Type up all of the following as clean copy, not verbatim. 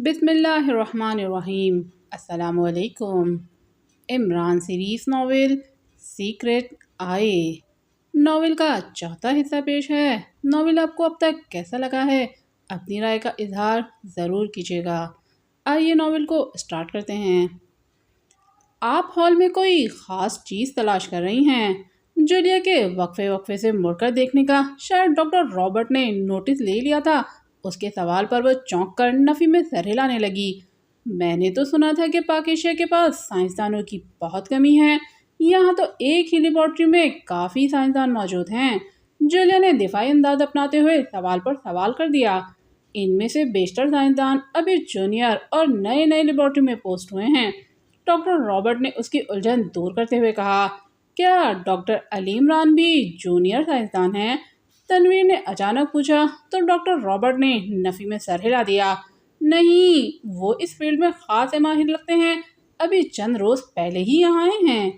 بسم اللہ الرحمن الرحیم۔ السلام علیکم۔ عمران سیریز ناول سیکرٹ آئے ناول کا چوتھا حصہ پیش ہے۔ ناول آپ کو اب تک کیسا لگا ہے؟ اپنی رائے کا اظہار ضرور کیجیے گا۔ آئیے ناول کو اسٹارٹ کرتے ہیں۔ آپ ہال میں کوئی خاص چیز تلاش کر رہی ہیں؟ جولیا کے وقفے وقفے سے مڑ کر دیکھنے کا شاید ڈاکٹر رابرٹ نے نوٹس لے لیا تھا۔ اس کے سوال پر وہ چونک کر نفی میں سر ہلانے لگی۔ میں نے تو سنا تھا کہ پاک ایشیا کے پاس سائنسدانوں کی بہت کمی ہے۔ یہاں تو ایک ہی لیبارٹری میں کافی سائنسدان موجود ہیں۔ جولیا نے دفاعی انداز اپناتے ہوئے سوال پر سوال کر دیا۔ ان میں سے بیشتر سائنسدان ابھی جونیئر اور نئے لیبارٹری میں پوسٹ ہوئے ہیں۔ ڈاکٹر رابرٹ نے اس کی الجھن دور کرتے ہوئے کہا، کیا ڈاکٹر علی عمران بھی جونیئر سائنسدان ہیں؟ تنویر نے اچانک پوچھا تو ڈاکٹر رابرٹ نے نفی میں سر ہلا دیا۔ نہیں، وہ اس فیلڈ میں خاص ماہر لگتے ہیں، ابھی چند روز پہلے ہی یہاں آئے ہیں۔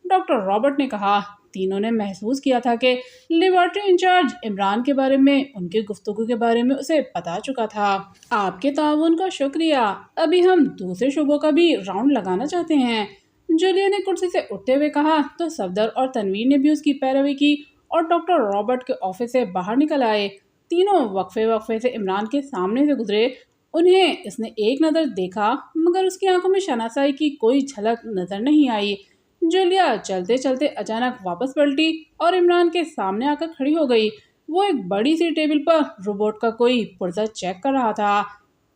ڈاکٹر رابرٹ نے کہا، تینوں نے محسوس کیا تھا کہ لیبارٹری انچارج عمران کے بارے میں ان کی گفتگو کے بارے میں اسے پتا چکا تھا۔ آپ کے تعاون کا شکریہ۔ ابھی ہم دوسرے شعبوں کا بھی راؤنڈ لگانا چاہتے ہیں۔ جولیا نے کرسی سے اٹھتے ہوئے کہا تو صفدر اور تنویر نے بھی اس کی پیروی کی اور ڈاکٹر رابرٹ کے آفس سے باہر نکل آئے۔ تینوں وقفے سے عمران کے سامنے سے گزرے۔ انہیں اس نے ایک نظر دیکھا مگر اس کی آنکھوں میں شناسائی کی کوئی جھلک نظر نہیں آئی۔ جولیا چلتے چلتے اچانک واپس پلٹی اور عمران کے سامنے آ کر کھڑی ہو گئی۔ وہ ایک بڑی سی ٹیبل پر روبوٹ کا کوئی پرزہ چیک کر رہا تھا۔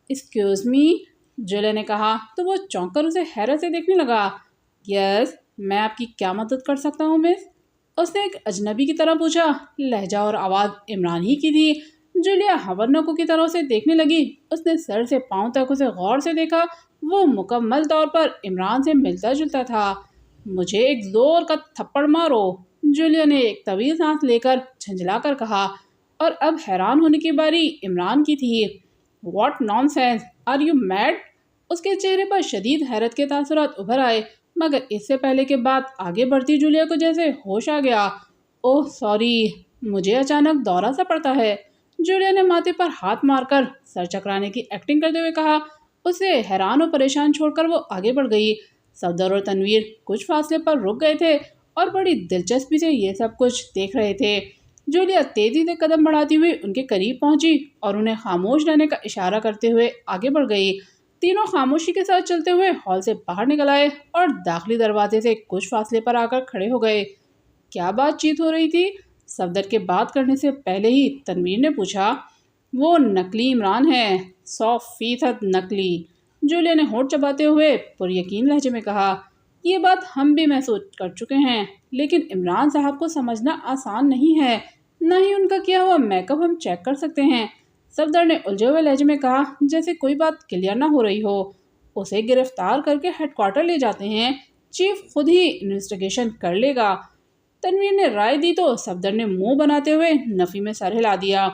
ایکسکیوز می، جولیا نے کہا تو وہ چونک کر اسے حیرت سے دیکھنے لگا۔ یس، میں آپ کی کیا مدد کر سکتا ہوں مس؟ اس نے ایک اجنبی کی طرح پوچھا۔ لہجہ اور آواز عمران ہی کی تھی۔ جولیا حورنکو کی طرح اسے دیکھنے لگی۔ اس نے سر سے پاؤں تک اسے غور سے دیکھا۔ وہ مکمل طور پر عمران سے ملتا جلتا تھا۔ مجھے ایک زور کا تھپڑ مارو، جولیا نے ایک طویل سانس لے کر جھنجھلا کر کہا، اور اب حیران ہونے کی باری عمران کی تھی۔ What nonsense, are you mad? اس کے چہرے پر شدید حیرت کے تاثرات ابھر آئے مگر اس سے پہلے کہ بات آگے بڑھتی جولیا کو جیسے ہوش آ گیا۔ اوہ سوری، مجھے اچانک دورہ سا پڑتا ہے، جولیا نے ماتھے پر ہاتھ مار کر سر چکرانے کی ایکٹنگ کرتے ہوئے کہا۔ اسے حیران و پریشان چھوڑ کر وہ آگے بڑھ گئی۔ صفدر اور تنویر کچھ فاصلے پر رک گئے تھے اور بڑی دلچسپی سے یہ سب کچھ دیکھ رہے تھے۔ جولیا تیزی سے قدم بڑھاتی ہوئی ان کے قریب پہنچی اور انہیں خاموش رہنے کا اشارہ کرتے ہوئے آگے بڑھ گئی۔ تینوں خاموشی کے ساتھ چلتے ہوئے ہال سے باہر نکل آئے اور داخلی دروازے سے کچھ فاصلے پر آ کر کھڑے ہو گئے۔ کیا بات چیت ہو رہی تھی؟ صفدر کے بات کرنے سے پہلے ہی تنویر نے پوچھا۔ وہ نقلی عمران ہے، 100% نقلی، جولیا نے ہونٹ چباتے ہوئے پر یقین لہجے میں کہا۔ یہ بات ہم بھی محسوس کر چکے ہیں، لیکن عمران صاحب کو سمجھنا آسان نہیں ہے، نہ ہی ان کا کیا ہوا میک اپ ہم چیک کر سکتے ہیں، صفدر نے الجھے ہوئے لہجے میں کہا جیسے کوئی بات کلیئر نہ ہو رہی ہو۔ اسے گرفتار کر کے ہیڈ کوارٹر لے جاتے ہیں، چیف خود ہی انویسٹیگیشن کر لے گا، تنویر نے رائے دی تو صفدر نے منہ بناتے ہوئے نفی میں سر ہلا دیا۔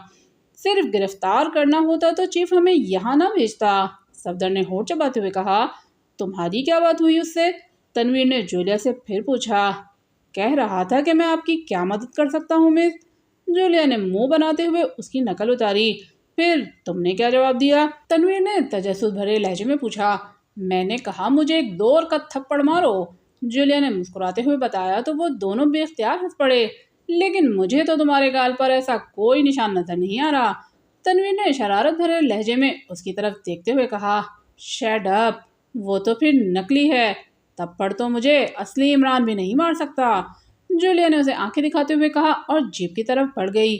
صرف گرفتار کرنا ہوتا تو چیف ہمیں یہاں نہ بھیجتا، صفدر نے ہونٹ چباتے ہوئے کہا۔ تمہاری کیا بات ہوئی اس سے؟ تنویر نے جولیا سے پھر پوچھا۔ کہہ رہا تھا کہ میں آپ کی کیا مدد کر سکتا ہوں مس، جولیا نے منہ بناتے ہوئے اس کی نقل اتاری۔ پھر تم نے کیا جواب دیا؟ تنویر نے تجسس بھرے لہجے میں پوچھا۔ میں نے کہا مجھے ایک زور کا تھپڑ مارو، جولیا نے مسکراتے ہوئے بتایا تو وہ دونوں بے اختیار ہنس پڑے۔ لیکن مجھے تو تمہارے گال پر ایسا کوئی نشان نظر نہیں آ رہا، تنویر نے شرارت بھرے لہجے میں اس کی طرف دیکھتے ہوئے کہا۔ شٹ اپ، وہ تو پھر نقلی ہے، تھپڑ تو مجھے اصلی عمران بھی نہیں مار سکتا، جولیا نے اسے آنکھیں دکھاتے ہوئے کہا اور جیپ کی طرف بڑھ گئی۔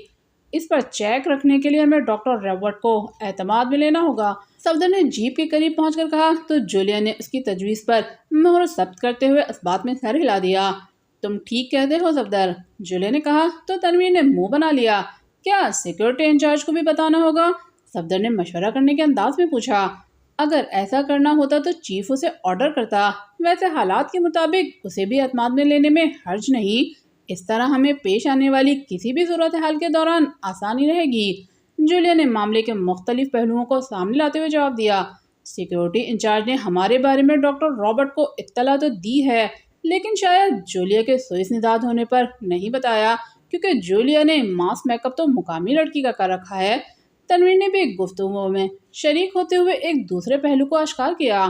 اس پر چیک رکھنے کے لیے ہمیں ڈاکٹر رابرٹ کو اعتماد میں لینا ہوگا، صفدر نے جیپ کے قریب پہنچ کر کہا تو جولیا نے اس کی تجویز پر مہر ثبت کرتے ہوئے اس بات میں سر ہلا دیا۔ تم ٹھیک کہتے ہو صفدر، جولیا نے کہا تو تنویر نے منہ بنا لیا۔ کیا سیکورٹی انچارج کو بھی بتانا ہوگا؟ صفدر نے مشورہ کرنے کے انداز میں پوچھا۔ اگر ایسا کرنا ہوتا تو چیف اسے آرڈر کرتا، ویسے حالات کے مطابق اسے بھی اعتماد میں لینے میں حرج نہیں، اس طرح ہمیں پیش آنے والی کسی بھی صورتحال کے دوران آسانی رہے گی، جولیا نے معاملے کے مختلف پہلوؤں کو سامنے لاتے ہوئے جواب دیا۔ سیکورٹی انچارج نے ہمارے بارے میں ڈاکٹر رابرٹ کو اطلاع تو دی ہے، لیکن شاید جولیا کے سوئس نژاد ہونے پر نہیں بتایا، کیونکہ جولیا نے ماس میک اپ تو مقامی لڑکی کا کر رکھا ہے۔ تنویر نے بھی گفتگو میں شریک ہوتے ہوئے ایک دوسرے پہلو کو اشکار کیا۔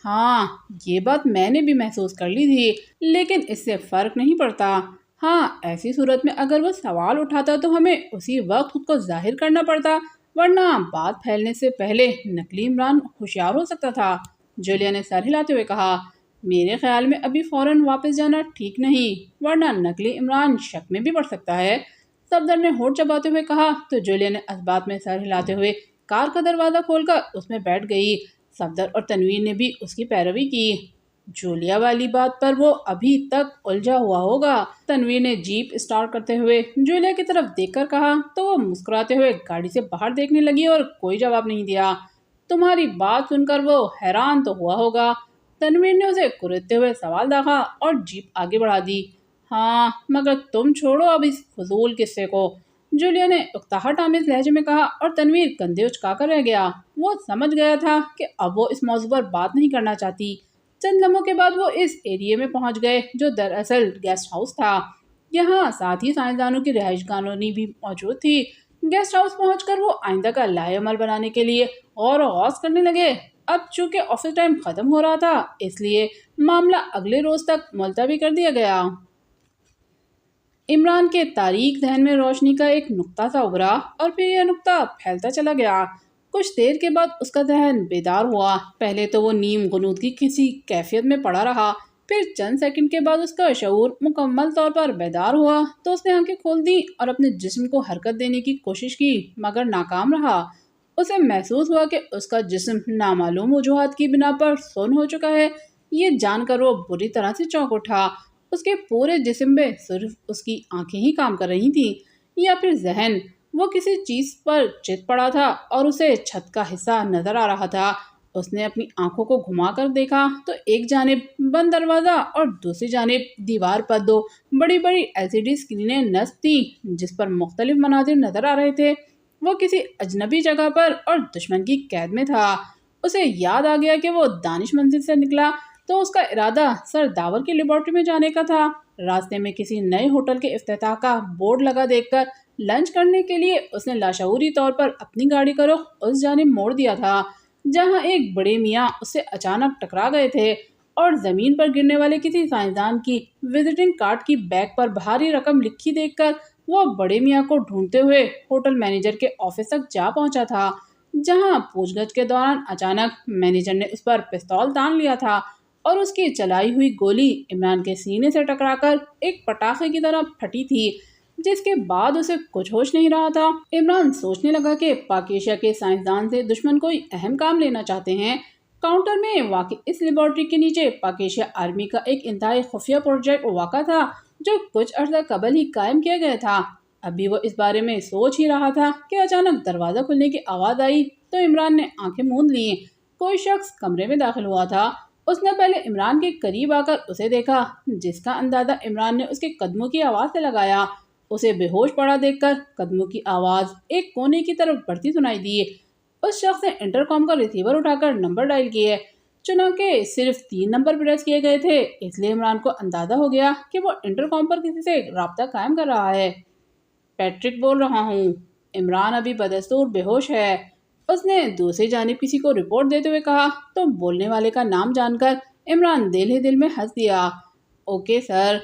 ہاں، یہ بات میں نے بھی محسوس کر لی تھی، لیکن اس سے فرق نہیں پڑتا۔ ہاں، ایسی صورت میں اگر وہ سوال اٹھاتا تو ہمیں اسی وقت خود کو ظاہر کرنا پڑتا، ورنہ بات پھیلنے سے پہلے نقلی عمران ہوشیار ہو سکتا تھا۔ جولیا نے سر ہلاتے ہوئے کہا، میرے خیال میں ابھی فوراً واپس جانا ٹھیک نہیں، ورنہ نقلی عمران شک میں بھی پڑ سکتا ہے۔ صفدر نے ہونٹ چباتے ہوئے کہا تو جولیا نے اس بات میں سر ہلاتے ہوئے کار کا دروازہ کھول کر اس میں بیٹھ گئی۔ صفدر اور تنویر نے بھی اس کی پیروی کی۔ جولیا والی بات پر وہ ابھی تک الجھا ہوا ہوگا۔ تنویر نے جیپ اسٹارٹ کرتے ہوئے جولیا کی طرف دیکھ کر کہا تو وہ مسکراتے ہوئے گاڑی سے باہر دیکھنے لگی اور کوئی جواب نہیں دیا۔ تمہاری بات سن کر وہ حیران تو ہوا ہوگا۔ تنویر نے اسے کریدتے ہوئے سوال داغا اور جیپ آگے بڑھا دی۔ ہاں، مگر تم چھوڑو اب اس فضول قصے کو، جولیا نے اکتاہٹ آمیز لہجے میں کہا، اور تنویر کندھے اچکا کر رہ گیا۔ وہ سمجھ گیا تھا کہ اب وہ اس موضوع پر بات نہیں کرنا چاہتی۔ چند لمحوں کے بعد وہ اس ایریے میں پہنچ گئے جو دراصل گیسٹ ہاؤس تھا۔ یہاں ساتھ ہی سائنسدانوں کی رہائش کالونی بھی موجود تھی۔ گیسٹ ہاؤس پہنچ کر وہ آئندہ کا لائحہ عمل بنانے کے لیے غور و خوض کرنے لگے۔ اب چونکہ آفس ٹائم ختم ہو رہا تھا، اس لیے معاملہ اگلے روز تک ملتوی کر دیا گیا۔ عمران کے تاریک ذہن میں روشنی کا ایک نقطہ سا ابھرا اور پھر یہ نقطہ پھیلتا چلا گیا۔ کچھ دیر کے بعد اس کا ذہن بیدار ہوا۔ پہلے تو وہ نیم غنودگی کسی کیفیت میں پڑا رہا، پھر چند سیکنڈ کے بعد اس کا شعور مکمل طور پر بیدار ہوا تو اس نے آنکھیں کھول دیں اور اپنے جسم کو حرکت دینے کی کوشش کی، مگر ناکام رہا۔ اسے محسوس ہوا کہ اس کا جسم نامعلوم وجوہات کی بنا پر سن ہو چکا ہے۔ یہ جان کر وہ بری طرح سے چونک اٹھا۔ اس کے پورے جسم میں صرف اس کی آنکھیں ہی کام کر رہی تھیں، یا پھر ذہن۔ وہ کسی چیز پر چت پڑا تھا اور اسے چھت کا حصہ نظر آ رہا تھا۔ اس نے اپنی آنکھوں کو گھما کر دیکھا تو ایک جانب بند دروازہ اور دوسری جانب دیوار پر دو بڑی بڑی LCD اسکرینیں نصب تھیں جس پر مختلف مناظر نظر آ رہے تھے۔ وہ کسی اجنبی جگہ پر اور دشمن کی قید میں تھا۔ اسے یاد آ گیا کہ وہ دانش منزل سے نکلا تو اس کا ارادہ سر داور کی لیبارٹری میں جانے کا تھا۔ راستے میں کسی نئے ہوٹل کے افتتاح کا بورڈ لگا دیکھ کر لنچ کرنے کے لیے اس نے لاشعوری طور پر اپنی گاڑی کا رخ اس جانب موڑ دیا تھا جہاں ایک بڑے میاں اس سے اچانک ٹکرا گئے تھے، اور زمین پر گرنے والے کسی سائنسدان کی وزٹنگ کارڈ کی بیگ پر بھاری رقم لکھی دیکھ کر وہ بڑے میاں کو ڈھونڈتے ہوئے ہوٹل مینیجر کے آفس تک جا پہنچا تھا، جہاں پوچھ گچھ کے دوران اچانک مینیجر نے اس پر پستول تان لیا تھا اور اس کی چلائی ہوئی گولی عمران کے سینے سے ٹکرا کر ایک پٹاخے کی طرح پھٹی تھی، جس کے بعد اسے کچھ ہوش نہیں رہا تھا۔ عمران سوچنے لگا کہ پاک ایشیا کے سائنسدان سے دشمن کوئی اہم کام لینا چاہتے ہیں۔ کاؤنٹر میں واقع اس لیبارٹری کے نیچے پاک ایشیا آرمی کا ایک انتہائی خفیہ پروجیکٹ واقع تھا جو کچھ عرصہ قبل ہی قائم کیا گیا تھا۔ ابھی وہ اس بارے میں سوچ ہی رہا تھا کہ اچانک دروازہ کھلنے کی آواز آئی تو عمران نے آنکھیں موند لیں۔ کوئی شخص کمرے میں داخل ہوا تھا۔ اس نے پہلے عمران کے قریب آ کر اسے دیکھا، جس کا اندازہ عمران نے اس کے قدموں کی آواز سے لگایا۔ اسے بے ہوش پڑا دیکھ کر قدموں کی آواز ایک کونے کی طرف بڑھتی سنائی دی۔ اس شخص نے انٹرکام کا ریسیور اٹھا کر نمبر ڈائل کیے، چنانکہ صرف 3 نمبر پریس کیے گئے تھے، اس لیے عمران کو اندازہ ہو گیا کہ وہ انٹرکام پر کسی سے رابطہ قائم کر رہا ہے۔ پیٹرک بول رہا ہوں۔ عمران ابھی بدستور بے ہوش ہے، اس نے دوسری جانب کسی کو رپورٹ دیتے ہوئے کہا تو بولنے والے کا نام جان کر عمران دل ہی دل میں ہنس دیا۔ اوکے سر،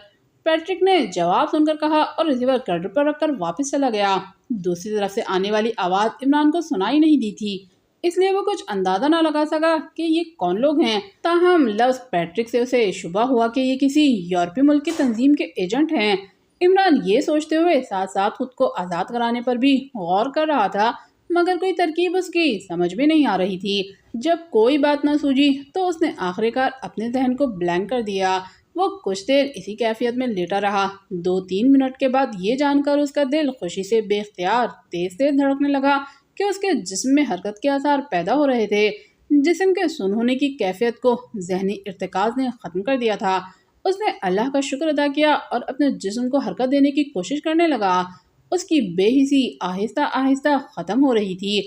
پیٹرک نے جواب سن کر کہا اور ریسیور کردر پر رکھ کر واپس چلا گیا۔ دوسری طرف سے آنے والی آواز عمران کو سنائی نہیں دی تھی، اس لیے وہ کچھ اندازہ نہ لگا سکا کہ یہ کون لوگ ہیں۔ تاہم لفظ پیٹرک سے اسے شبہ ہوا کہ یہ کسی یورپی ملک کی تنظیم کے ایجنٹ ہیں۔ عمران یہ سوچتے ہوئے ساتھ ساتھ خود کو آزاد کرانے پر بھی غور کر رہا تھا، مگر کوئی ترکیب اس کی سمجھ میں نہیں آ رہی تھی۔ جب کوئی بات نہ سوجھی تو اس نے آخر کار اپنے ذہن کو بلینک کر دیا۔ وہ کچھ دیر اسی کیفیت میں لیٹا رہا۔ 2-3 منٹ کے بعد یہ جان کر اس کا دل خوشی سے بے اختیار تیز تیز دھڑکنے لگا کہ اس کے جسم میں حرکت کے آثار پیدا ہو رہے تھے۔ جسم کے سن ہونے کی کیفیت کو ذہنی ارتکاز نے ختم کر دیا تھا۔ اس نے اللہ کا شکر ادا کیا اور اپنے جسم کو حرکت دینے کی کوشش کرنے لگا۔ اس کی بے حسی آہستہ آہستہ ختم ہو رہی تھی۔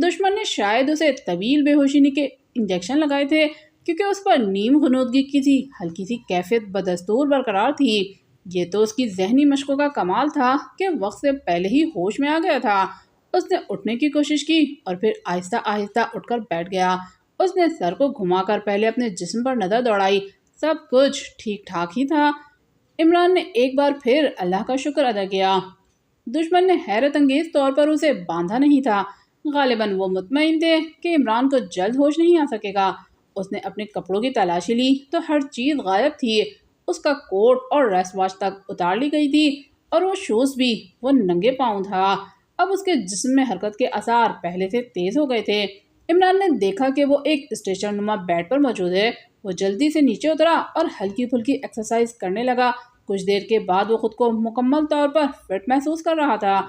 دشمن نے شاید اسے طویل بے ہوشی کے انجیکشن لگائے تھے، کیونکہ اس پر نیم غنودگی کی سی ہلکی سی کیفیت بدستور برقرار تھی۔ یہ تو اس کی ذہنی مشقوں کا کمال تھا کہ وقت سے پہلے ہی ہوش میں آ گیا تھا۔ اس نے اٹھنے کی کوشش کی اور پھر آہستہ آہستہ اٹھ کر بیٹھ گیا۔ اس نے سر کو گھما کر پہلے اپنے جسم پر نظر دوڑائی، سب کچھ ٹھیک ٹھاک ہی تھا۔ عمران نے ایک بار پھر اللہ کا شکر ادا کیا۔ دشمن نے حیرت انگیز طور پر اسے باندھا نہیں تھا۔ غالباً وہ مطمئن تھے کہ عمران کو جلد ہوش نہیں آ سکے گا۔ اس نے اپنے کپڑوں کی تلاشی لی تو ہر چیز غائب تھی۔ اس کا کوٹ اور ریسٹ واچ تک اتار لی گئی تھی اور وہ شوز بھی، وہ ننگے پاؤں تھا۔ اب اس کے جسم میں حرکت کے آثار پہلے سے تیز ہو گئے تھے۔ عمران نے دیکھا کہ وہ ایک اسٹریچر نما بیڈ پر موجود ہے۔ وہ جلدی سے نیچے اترا اور ہلکی پھلکی ایکسرسائز کرنے لگا۔ کچھ دیر کے بعد وہ خود کو مکمل طور پر فٹ محسوس کر رہا تھا۔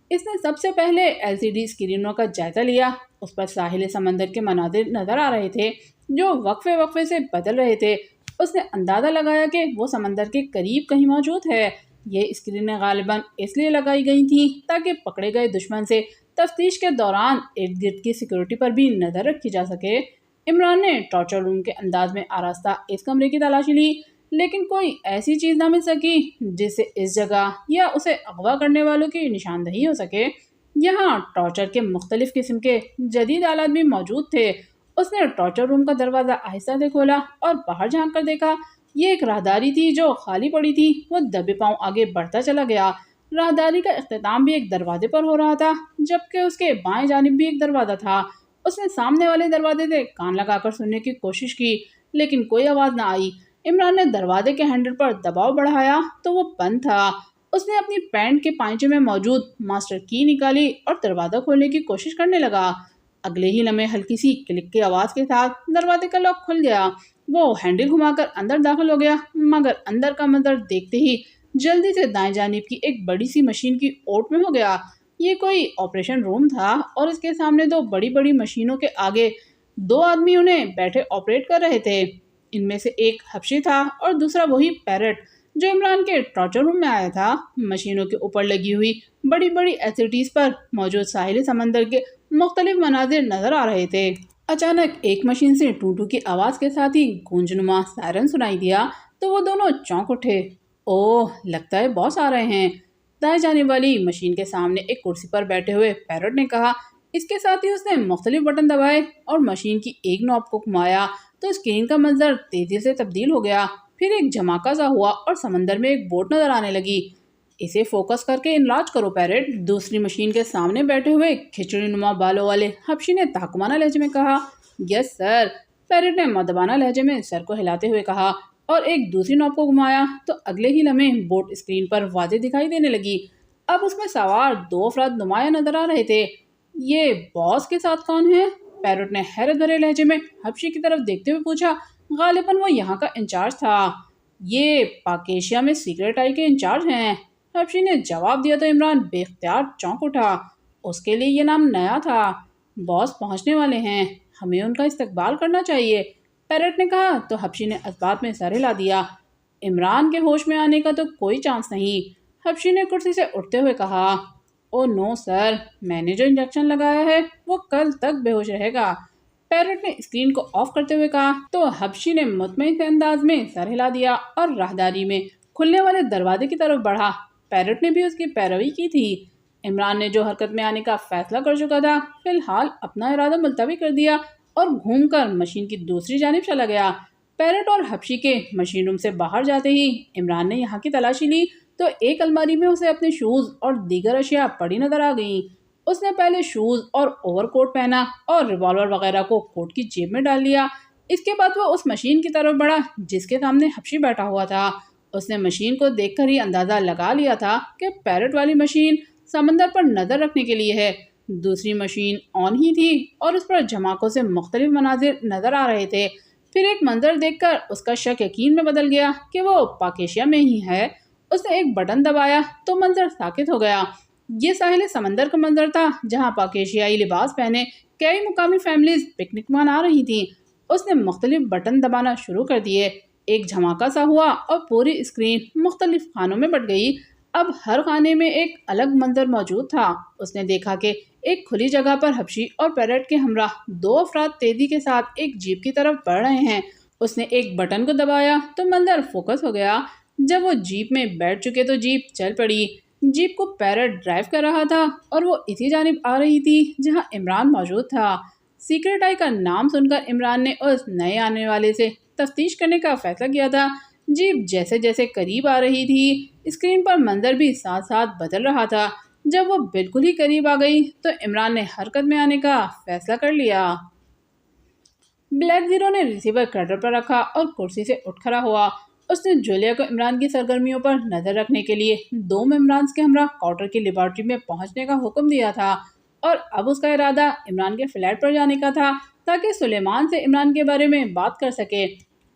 اس نے سب سے پہلے LCD اسکرینوں کا جائزہ لیا۔ اس پر ساحل سمندر کے مناظر نظر آ رہے تھے جو وقفے وقفے سے بدل رہے تھے۔ اس نے اندازہ لگایا کہ وہ سمندر کے قریب کہیں موجود ہے۔ یہ اسکرینیں غالباً اس لیے لگائی گئی تھیں تاکہ پکڑے گئے دشمن سے تفتیش کے دوران ارد گرد کی سیکورٹی پر بھی نظر رکھی جا سکے۔ عمران نے ٹارچر روم کے انداز میں آراستہ اس کمرے کی تلاشی لی، لیکن کوئی ایسی چیز نہ مل سکی جس سے اس جگہ یا اسے اغوا کرنے والوں کی نشاندہی ہو سکے۔ یہاں ٹارچر کے مختلف قسم کے جدید آلات بھی موجود تھے۔ اس نے ٹارچر روم کا دروازہ آہستہ سے کھولا اور باہر جھانک کر دیکھا۔ یہ ایک راہداری تھی جو خالی پڑی تھی۔ وہ دبے پاؤں آگے بڑھتا چلا گیا۔ راہداری کا اختتام بھی ایک دروازے پر ہو رہا تھا، جبکہ اس کے بائیں جانب بھی ایک دروازہ تھا۔ اس نے سامنے والے دروازے سے کان لگا کر سننے کی کوشش کی، لیکن کوئی آواز نہ آئی۔ عمران نے دروازے کے ہینڈل پر دباؤ بڑھایا تو وہ بند تھا۔ اس نے اپنی پینٹ کے پائچے میں موجود ماسٹر کی نکالی اور دروازہ کھولنے کی کوشش کرنے لگا۔ اگلے ہی لمحے ہلکی سی کلک کی آواز کے ساتھ دروازے کا لاک کھل گیا۔ وہ ہینڈل گھما کر اندر داخل ہو گیا، مگر اندر کا منظر دیکھتے ہی جلدی سے دائیں جانب کی ایک بڑی سی مشین کی اوٹ میں ہو گیا۔ یہ کوئی آپریشن روم تھا اور اس کے سامنے دو بڑی بڑی مشینوں کے آگے دو آدمی انہیں بیٹھے آپریٹ کر رہے تھے۔ ان میں سے ایک حبشی تھا اور دوسرا وہی پیرٹ جو عمران کے ٹارچر روم میں آیا تھا۔ مشینوں کے اوپر لگی ہوئی بڑی بڑی LCDs پر موجود ساحل سمندر کے مختلف مناظر نظر آ رہے تھے۔ اچانک ایک مشین سے ٹو ٹو کی آواز کے ساتھ ہی گونجنما سائرن سنائی دیا تو وہ دونوں چونک اٹھے۔ اوہ، لگتا ہے باس آ رہے ہیں، دائیں جانب والی مشین کے سامنے ایک کرسی پر بیٹھے ہوئے پیرٹ نے کہا۔ اس کے ساتھ ہی اس نے مختلف بٹن دبائے اور مشین کی ایک نوب کو گھمایا تو اسکرین کا منظر تیزی سے تبدیل ہو گیا۔ پھر ایک جھماکہ سا ہوا اور سمندر میں ایک بوٹ نظر آنے لگی۔ اسے فوکس کر کے انلارج کرو پیرٹ، دوسری مشین کے سامنے بیٹھے ہوئے کھچڑی نما بالوں والے حبشی نے تحکمانہ لہجے میں کہا۔ یس سر، پیرٹ نے مؤدبانہ لہجے میں سر کو ہلاتے ہوئے کہا اور ایک دوسری نوب کو گھمایا تو اگلے ہی لمحے بوٹ اسکرین پر واضح دکھائی دینے لگی۔ اب اس میں سوار دو افراد نمایاں نظر آ رہے تھے۔ یہ باس کے ساتھ کون ہے؟ پیرٹ نے حیرت بھرے لہجے میں حبشی کی طرف دیکھتے ہوئے پوچھا۔ غالباً وہ یہاں کا انچارج تھا۔ یہ پاک ایشیا میں سیکرٹ آئی کے انچارج ہیں، حبشی نے جواب دیا تو عمران بے اختیار چونک اٹھا۔ اس کے لیے یہ نام نیا تھا۔ باس پہنچنے والے ہیں، ہمیں ان کا استقبال کرنا چاہیے، پیرٹ نے کہا تو حبشی نے اسبات میں سر ہلا دیا۔ عمران کے ہوش میں آنے کا تو کوئی چانس نہیں، حبشی نے کرسی سے اٹھتے ہوئے کہا۔ او نو سر، میں نے جو انجیکشن لگایا ہے وہ کل تک بے ہوش رہے گا، پیرٹ نے اسکرین کو آف کرتے ہوئے کہا تو حبشی نے مطمئن سے انداز میں سر ہلا دیا اور راہداری میں کھلنے والے دروازے کی طرف بڑھا۔ پیرٹ نے بھی اس کی پیروی کی تھی۔ عمران نے جو حرکت میں آنے کا فیصلہ کر چکا تھا فی الحال اپنا ارادہ ملتوی کر دیا اور گھوم کر مشین کی دوسری جانب چلا گیا۔ پیرٹ اور حبشی کے مشین روم سے باہر جاتے ہی عمران نے یہاں کی تلاشی لی تو ایک الماری میں اسے اپنے شوز اور دیگر اشیاء پڑی نظر آ گئیں۔ اس نے پہلے شوز اور اوور کوٹ پہنا اور ریوالور وغیرہ کو کوٹ کی جیب میں ڈال لیا۔ اس کے بعد وہ اس مشین کی طرف بڑھا جس کے سامنے حبشی بیٹھا ہوا تھا۔ اس نے مشین کو دیکھ کر ہی اندازہ لگا لیا تھا کہ پیرٹ والی مشین سمندر پر نظر رکھنے کے لیے ہے۔ دوسری مشین آن ہی تھی اور اس پر جھماکوں سے مختلف مناظر نظر آ رہے تھے۔ پھر ایک منظر دیکھ کر اس کا شک یقین میں بدل گیا کہ وہ پاک ایشیا میں ہی ہے۔ اس نے ایک بٹن دبایا تو منظر ساکت ہو گیا۔ یہ ساحل سمندر کا منظر تھا جہاں پاک ایشیائی لباس پہنے کئی مقامی فیملیز پکنک منا رہی تھیں۔ اس نے مختلف بٹن دبانا شروع کر دیے، ایک جھماکہ سا ہوا اور پوری اسکرین مختلف خانوں میں بٹ گئی۔ اب ہر خانے میں ایک الگ منظر موجود تھا۔ اس نے دیکھا کہ ایک کھلی جگہ پر حبشی اور پیرٹ کے ہمراہ دو افراد تیزی کے ساتھ ایک جیپ کی طرف بڑھ رہے ہیں۔ اس نے ایک بٹن کو دبایا تو منظر فوکس ہو گیا۔ جب وہ جیپ میں بیٹھ چکے تو جیپ چل پڑی۔ جیپ کو پیرٹ ڈرائیو کر رہا تھا اور وہ اسی جانب آ رہی تھی جہاں عمران موجود تھا۔ سیکرٹ آئی کا نام سن کر عمران نے اس نئے آنے والے سے تفتیش کرنے کا فیصلہ کیا تھا۔ جیپ جیسے جیسے قریب آ رہی تھی، اسکرین پر منظر بھی ساتھ ساتھ بدل رہا تھا۔ جب وہ بالکل ہی قریب آ گئی تو عمران نے حرکت میں آنے کا فیصلہ کر لیا۔ بلیک زیرو نے ریسیور کٹر پر رکھا اور کرسی سے اٹھ کھڑا ہوا۔ اس نے جولیا کو عمران کی سرگرمیوں پر نظر رکھنے کے لیے 2 ممبرانز کے ہمراہ کارٹر کی لیبارٹری میں پہنچنے کا حکم دیا تھا، اور اب اس کا ارادہ عمران کے فلیٹ پر جانے کا تھا تاکہ سلیمان سے عمران کے بارے میں بات کر سکے۔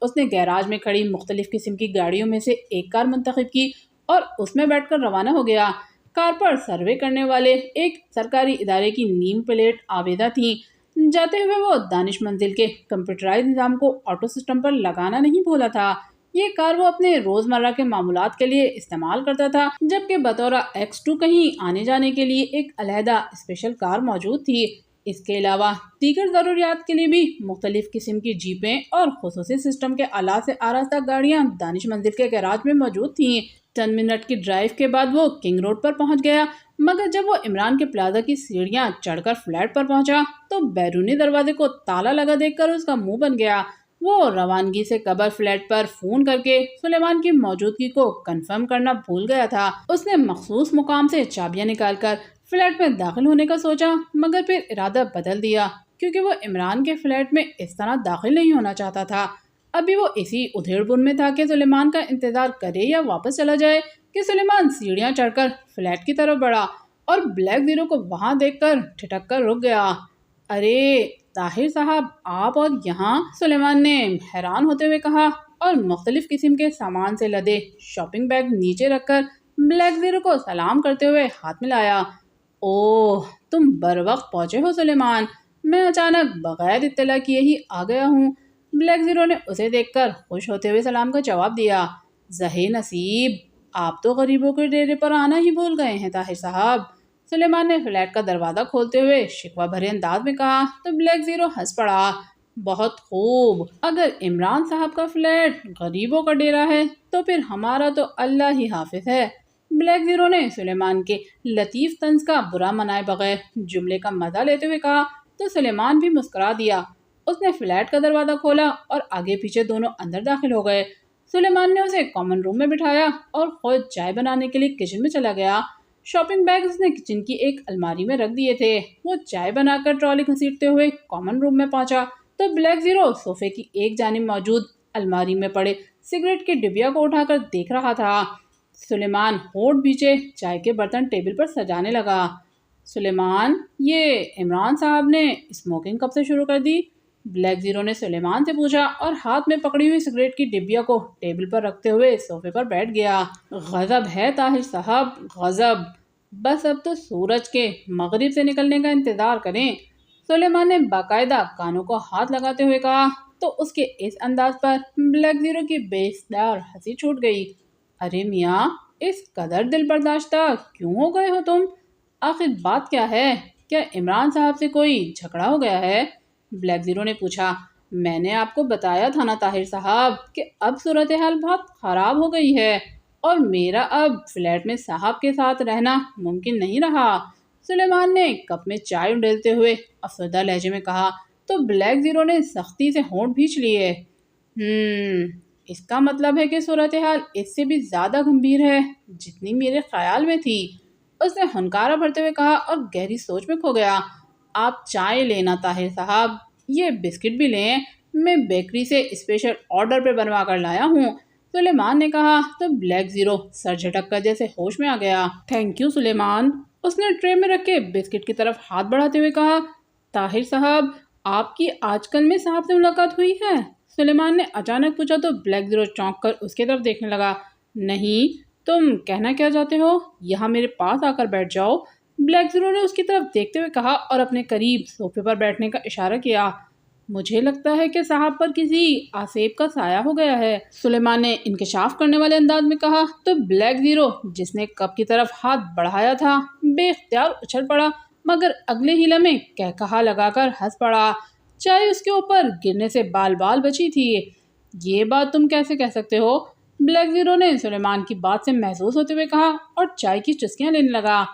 اس نے گیراج میں کھڑی مختلف قسم کی گاڑیوں میں سے ایک کار منتخب کی اور اس میں بیٹھ کر روانہ ہو گیا۔ کار پر سروے کرنے والے ایک سرکاری ادارے کی نیم پلیٹ آویزہ تھیں۔ جاتے ہوئے وہ دانش منزل کے کمپیوٹرائز نظام کو آٹو سسٹم پر لگانا نہیں بھولا تھا۔ یہ کار وہ اپنے روزمرہ کے معمولات کے لیے استعمال کرتا تھا، جبکہ بطور X2 کہیں آنے جانے کے لیے ایک علیحدہ اسپیشل کار موجود تھی۔ اس کے علاوہ دیگر ضروریات کے لیے بھی مختلف قسم کی جیپیں اور خصوصی سسٹم کے آلات سے آراستہ گاڑیاں دانش منزل کے گیراج میں موجود تھیں۔ 10 منٹ کی ڈرائیو کے بعد وہ کنگ روڈ پر پہنچ گیا، مگر جب وہ عمران کے پلازا کی سیڑھیاں چڑھ کر فلیٹ پر پہنچا تو بیرونی دروازے کو تالا لگا دیکھ کر اس کا منہ بن گیا۔ وہ روانگی سے قبل فلیٹ پر فون کر کے سلیمان کی موجودگی کو کنفرم کرنا بھول گیا تھا۔ اس نے مخصوص مقام سے چابیاں نکال کر فلیٹ میں داخل ہونے کا سوچا، مگر پھر ارادہ بدل دیا کیونکہ وہ عمران کے فلیٹ میں اس طرح داخل نہیں ہونا چاہتا تھا۔ ابھی وہ اسی ادھیڑ بن میں تھا کہ سلیمان کا انتظار کرے یا واپس چلا جائے کہ سلیمان سیڑھیاں چڑھ کر فلیٹ کی طرف بڑھا اور بلیک زیرو کو وہاں دیکھ کر ٹھٹک کر رک گیا۔ ارے طاہر صاحب، آپ اور یہاں؟ سلیمان نے حیران ہوتے ہوئے کہا اور مختلف قسم کے سامان سے لدے شاپنگ بیگ نیچے رکھ کر بلیک زیرو کو سلام کرتے ہوئے ہاتھ میں لایا۔ اوہ، تم بروقت پہنچے ہو سلیمان، میں اچانک بغیر اطلاع کیے ہی آ گیا ہوں۔ بلیک زیرو نے اسے دیکھ کر خوش ہوتے ہوئے سلام کا جواب دیا۔ زہے نصیب، آپ تو غریبوں کے ڈیرے پر آنا ہی بھول گئے ہیں طاہر صاحب، سلیمان نے فلیٹ کا دروازہ کھولتے ہوئے شکوہ بھرے انداز میں کہا تو بلیک زیرو ہنس پڑا۔ بہت خوب، اگر عمران صاحب کا فلیٹ غریبوں کا ڈیرا ہے تو پھر ہمارا تو اللہ ہی حافظ ہے۔ بلیک زیرو نے سلیمان کے لطیف طنز کا برا منائے بغیر جملے کا مزہ لیتے ہوئے کہا تو سلیمان بھی مسکرا دیا۔ اس نے فلیٹ کا دروازہ کھولا اور آگے پیچھے دونوں اندر داخل ہو گئے۔ سلیمان نے اسے کامن روم میں بٹھایا اور خود چائے بنانے کے لیے کچن میں چلا گیا۔ شاپنگ بیگ اس نے کچن کی ایک الماری میں رکھ دیے تھے۔ وہ چائے بنا کر ٹرالی گھسیٹتے ہوئے کامن روم میں پہنچا تو بلیک زیرو صوفے کی ایک جانب موجود الماری میں پڑے سگریٹ کے ڈبیا کو اٹھا کر دیکھ رہا تھا۔ سلیمان ہونٹ بھیچے چائے کے برتن ٹیبل پر سجانے لگا۔ سلیمان، یہ عمران صاحب نے اسموکنگ کب سے شروع کر دی؟ بلیک زیرو نے سلیمان سے پوچھا اور ہاتھ میں پکڑی ہوئی سگریٹ کی ڈبیا کو ٹیبل پر رکھتے ہوئے صوفے پر بیٹھ گیا۔ غضب ہے طاہر صاحب، غضب، بس اب تو سورج کے مغرب سے نکلنے کا انتظار کریں، سلیمان نے باقاعدہ کانوں کو ہاتھ لگاتے ہوئے کہا تو اس کے اس انداز پر بلیک زیرو کی بے اختیار ہنسی چھوٹ گئی۔ ارے میاں، اس قدر دل برداشتہ کیوں ہو گئے ہو تم؟ آخر بات کیا ہے؟ کیا عمران صاحب سے کوئی جھگڑا ہو گیا ہے؟ بلیک زیرو نے پوچھا۔ میں نے آپ کو بتایا تھا نا طاہر صاحب کہ اب صورتحال بہت خراب ہو گئی ہے اور میرا اب فلیٹ میں صاحب کے ساتھ رہنا ممکن نہیں رہا، سلیمان نے کپ میں چائے ڈالتے ہوئے افسردہ لہجے میں کہا تو بلیک زیرو نے سختی سے ہونٹ بھینچ لیے۔ اس کا مطلب ہے کہ صورتحال اس سے بھی زیادہ گمبھیر ہے جتنی میرے خیال میں تھی، اس نے ہنکارا بھرتے ہوئے کہا اور گہری سوچ میں کھو گیا۔ آپ چائے لینا طاہر صاحب، یہ بسکٹ بھی لیں، میں بیکری سے اسپیشل آرڈر پہ بنوا کر لایا ہوں، سلیمان نے کہا تو بلیک زیرو سر جھٹک کر جیسے ہوش میں آ گیا۔ تھینک یو سلیمان، اس نے ٹرے میں رکھ کے بسکٹ کی طرف ہاتھ بڑھاتے ہوئے کہا۔ طاہر صاحب، آپ کی آج کل میں صاحب سے ملاقات ہوئی ہے؟ سلیمان نے اچانک پوچھا تو بلیک زیرو چونک کر اس کی طرف دیکھنے لگا۔ نہیں، تم کہنا کیا چاہتے ہو؟ یہاں میرے پاس آ کر بیٹھ جاؤ، بلیک زیرو نے اس کی طرف دیکھتے ہوئے کہا اور اپنے قریب صوفے پر بیٹھنے کا اشارہ کیا۔ مجھے لگتا ہے کہ صاحب پر کسی آسیب کا سایہ ہو گیا ہے، سلیمان نے انکشاف کرنے والے انداز میں کہا تو بلیک زیرو جس نے کپ کی طرف ہاتھ بڑھایا تھا بے اختیار اچھل پڑا، مگر اگلے ہی لمحے کہا لگا کر ہنس پڑا۔ چائے اس کے اوپر گرنے سے بال بال بچی تھی۔ یہ بات تم کیسے کہہ سکتے ہو؟ بلیک زیرو نے سلیمان کی بات سے محظوظ ہوتے ہوئے کہا اور چائے کی چسکیاں لینے لگا۔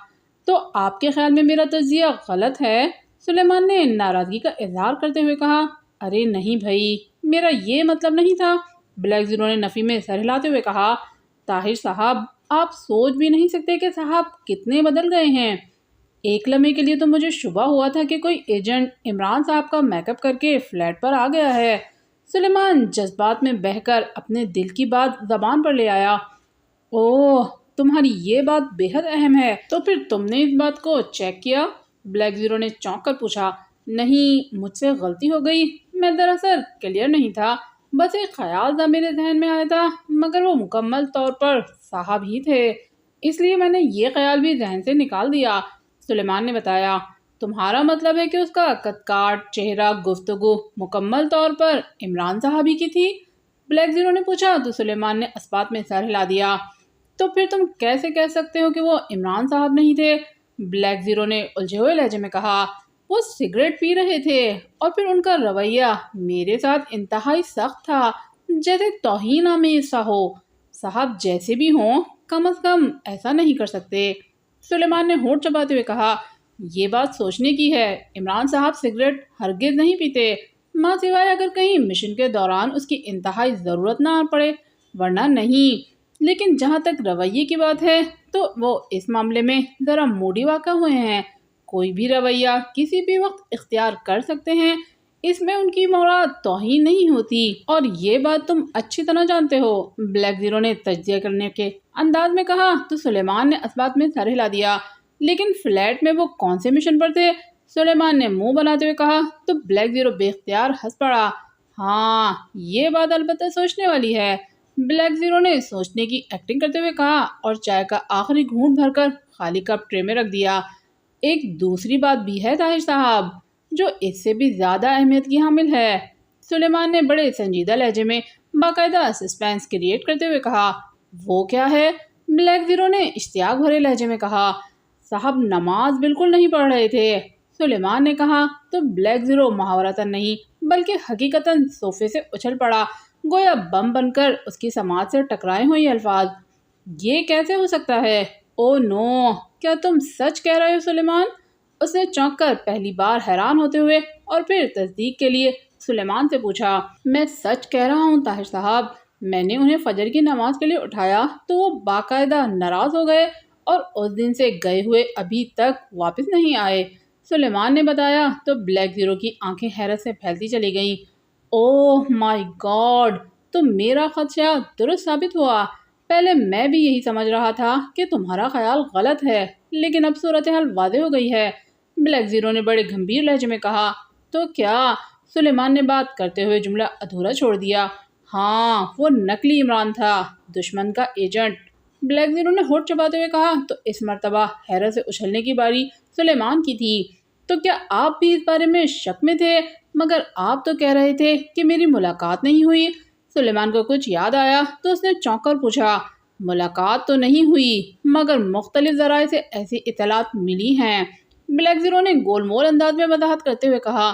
تو آپ کے خیال میں میرا تجزیہ غلط ہے؟ سلیمان نے ناراضگی کا اظہار کرتے ہوئے کہا۔ ارے نہیں بھائی، میرا یہ مطلب نہیں تھا، بلیک زیرو نے نفی میں سر ہلاتے ہوئے کہا۔ طاہر صاحب، آپ سوچ بھی نہیں سکتے کہ صاحب کتنے بدل گئے ہیں۔ ایک لمحے کے لیے تو مجھے شبہ ہوا تھا کہ کوئی ایجنٹ عمران صاحب کا میک اپ کر کے فلیٹ پر آ گیا ہے۔ سلیمان جذبات میں بہہ کر اپنے دل کی بات زبان پر لے آیا۔ اوہ، تمہاری یہ بات بے حد اہم ہے، تو پھر تم نے اس بات کو چیک کیا؟ بلیک زیرو نے چونک کر پوچھا۔ نہیں، مجھ سے غلطی ہو گئی، میں دراصل کلیئر نہیں تھا، بس ایک خیال تھا میرے ذہن میں آیا تھا، مگر وہ مکمل طور پر صاحب ہی تھے، اس لیے میں نے یہ خیال بھی ذہن سے نکال دیا۔ سلیمان نے بتایا۔ تمہارا مطلب ہے کہ اس کا قد کاٹ، چہرہ، گفتگو مکمل طور پر عمران صاحب ہی کی تھی؟ بلیک زیرو نے پوچھا تو سلیمان نے اسبات میں سر ہلا دیا۔ تو پھر تم کیسے کہہ سکتے ہو کہ وہ عمران صاحب نہیں تھے؟ بلیک زیرو نے الجھے ہوئے لہجے میں کہا۔ وہ سگریٹ پی رہے تھے اور پھر ان کا رویہ میرے ساتھ انتہائی سخت تھا، جیسے توہین آمیز سا ہو۔ صاحب جیسے بھی ہوں، کم از کم ایسا نہیں کر سکتے۔ سلیمان نے ہونٹ چباتے ہوئے کہا۔ یہ بات سوچنے کی ہے، عمران صاحب سگریٹ ہرگز نہیں پیتے، ماں سوائے اگر کہیں مشن کے دوران اس کی انتہائی ضرورت نہ پڑے، ورنہ نہیں۔ لیکن جہاں تک رویے کی بات ہے تو وہ اس معاملے میں ذرا موڈی واقع ہوئے ہیں۔ کوئی بھی رویہ کسی بھی وقت اختیار کر سکتے ہیں، اس میں ان کی مراد توہین نہیں ہوتی، اور یہ بات تم اچھی طرح جانتے ہو، بلیک زیرو نے تجزیہ کرنے کے انداز میں کہا تو سلیمان نے اسبات میں سر ہلا دیا۔ لیکن فلیٹ میں وہ کون سے مشن پر تھے؟ سلیمان نے منہ بناتے ہوئے کہا تو بلیک زیرو بے اختیار ہنس پڑا۔ ہاں، یہ بات البتہ سوچنے والی ہے، بلیک زیرو نے سوچنے کی ایکٹنگ کرتے ہوئے کہا اور چائے کا آخری گھونٹ بھر کر خالی کپ ٹرے میں رکھ دیا۔ ایک دوسری بات بھی ہے طاہر صاحب، جو اس سے بھی زیادہ اہمیت کی حامل ہے، سلیمان نے بڑے سنجیدہ لہجے میں باقاعدہ سسپینس کریٹ کرتے ہوئے کہا۔ وہ کیا ہے؟ بلیک زیرو نے اشتیاق بھرے لہجے میں کہا۔ صاحب نماز بالکل نہیں پڑھ رہے تھے، سلیمان نے کہا تو بلیک زیرو محاورتاً نہیں بلکہ حقیقتاً صوفے سے اچھل پڑا، گویا بم بن کر اس کی سماعت سے ٹکرائے ہوئے یہ الفاظ۔ یہ کیسے ہو سکتا ہے؟ او نو، کیا تم سچ کہہ رہے ہو سلیمان؟ اس نے چونک کر پہلی بار حیران ہوتے ہوئے اور پھر تصدیق کے لیے سلیمان سے پوچھا۔ میں سچ کہہ رہا ہوں طاہر صاحب، میں نے انہیں فجر کی نماز کے لیے اٹھایا تو وہ باقاعدہ ناراض ہو گئے اور اس دن سے گئے ہوئے ابھی تک واپس نہیں آئے، سلیمان نے بتایا تو بلیک زیرو کی آنکھیں حیرت سے پھیلتی چلی گئیں۔ اوہ مائی گاڈ، تو میرا خدشہ درست ثابت ہوا، پہلے میں بھی یہی سمجھ رہا تھا کہ تمہارا خیال غلط ہے، لیکن اب صورتحال واضح ہو گئی ہے، بلیک زیرو نے بڑے گھمبیر لہجے میں کہا۔ تو کیا؟ سلیمان نے بات کرتے ہوئے جملہ ادھورا چھوڑ دیا۔ ہاں، وہ نقلی عمران تھا، دشمن کا ایجنٹ، بلیک زیرو نے ہونٹ چباتے ہوئے کہا تو اس مرتبہ حیرت سے اچھلنے کی باری سلیمان کی تھی۔ تو کیا آپ بھی اس بارے میں شک میں تھے؟ مگر آپ تو کہہ رہے تھے کہ میری ملاقات نہیں ہوئی۔ سلیمان کو کچھ یاد آیا تو اس نے چونک کر پوچھا۔ ملاقات تو نہیں ہوئی، مگر مختلف ذرائع سے ایسی اطلاعات ملی ہیں، بلیک زیرو نے گول مول انداز میں وضاحت کرتے ہوئے کہا۔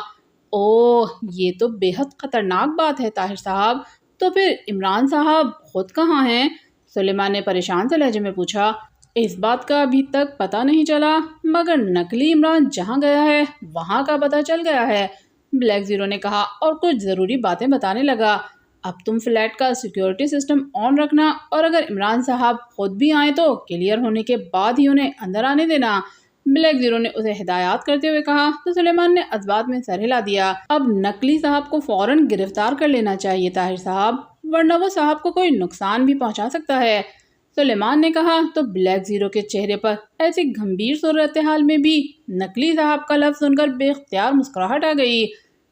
اوہ، یہ تو بے حد خطرناک بات ہے طاہر صاحب، تو پھر عمران صاحب خود کہاں ہیں؟ سلیمان نے پریشان سے لہجے میں پوچھا۔ اس بات کا ابھی تک پتہ نہیں چلا، مگر نقلی عمران جہاں گیا ہے وہاں کا پتہ چل گیا ہے، بلیک زیرو نے کہا اور کچھ ضروری باتیں بتانے لگا۔ اب تم فلیٹ کا سیکیورٹی سسٹم آن رکھنا اور اگر عمران صاحب خود بھی آئیں تو کلیئر ہونے کے بعد ہی انہیں اندر آنے دینا، بلیک زیرو نے اسے ہدایات کرتے ہوئے کہا تو سلیمان نے اسبات میں سر ہلا دیا۔ اب نقلی صاحب کو فوراً گرفتار کر لینا چاہیے طاہر صاحب، ورنہ وہ صاحب کو کوئی نقصان بھی پہنچا سکتا ہے، سلیمان نے کہا تو بلیک زیرو کے چہرے پر ایسی گھمبیر صورتحال میں بھی نقلی صاحب کا لفظ سن کر بے اختیار مسکراہٹ آ گئی۔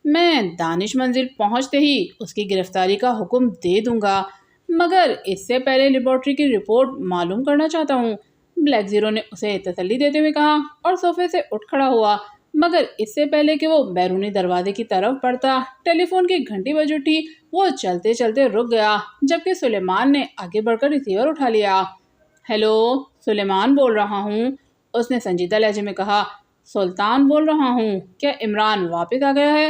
میں دانش منزل پہنچتے ہی اس کی گرفتاری کا حکم دے دوں گا، مگر اس سے پہلے لیبارٹری کی رپورٹ معلوم کرنا چاہتا ہوں، بلیک زیرو نے اسے تسلی دیتے ہوئے کہا اور صوفے سے اٹھ کھڑا ہوا، مگر اس سے پہلے کہ وہ بیرونی دروازے کی طرف بڑھتا ٹیلی فون کی گھنٹی بج اٹھی، وہ چلتے چلتے رک گیا، جبکہ سلیمان نے آگے بڑھ کر ریسیور اٹھا لیا۔ ہیلو، سلیمان بول رہا ہوں، اس نے سنجیدہ لہجے میں کہا۔ سلطان بول رہا ہوں، کیا عمران واپس آ گیا ہے؟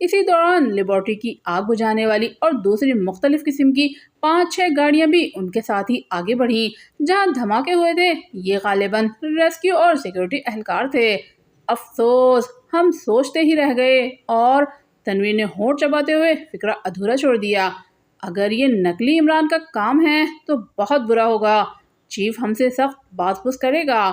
اسی دوران لیبارٹری کی آگ بجھانے والی اور دوسری مختلف قسم کی 5-6 گاڑیاں بھی ان کے ساتھ ہی آگے بڑھیں۔ جہاں دھماکے ہوئے تھے یہ غالباً ریسکیو اور سیکیورٹی اہلکار تھے۔ افسوس، ہم سوچتے ہی رہ گئے، اور تنویر نے ہونٹ چباتے ہوئے فکرہ ادھورا چھوڑ دیا۔ اگر یہ نکلی عمران کا کام ہے تو بہت برا ہوگا، چیف ہم سے سخت باز پوس کرے گا۔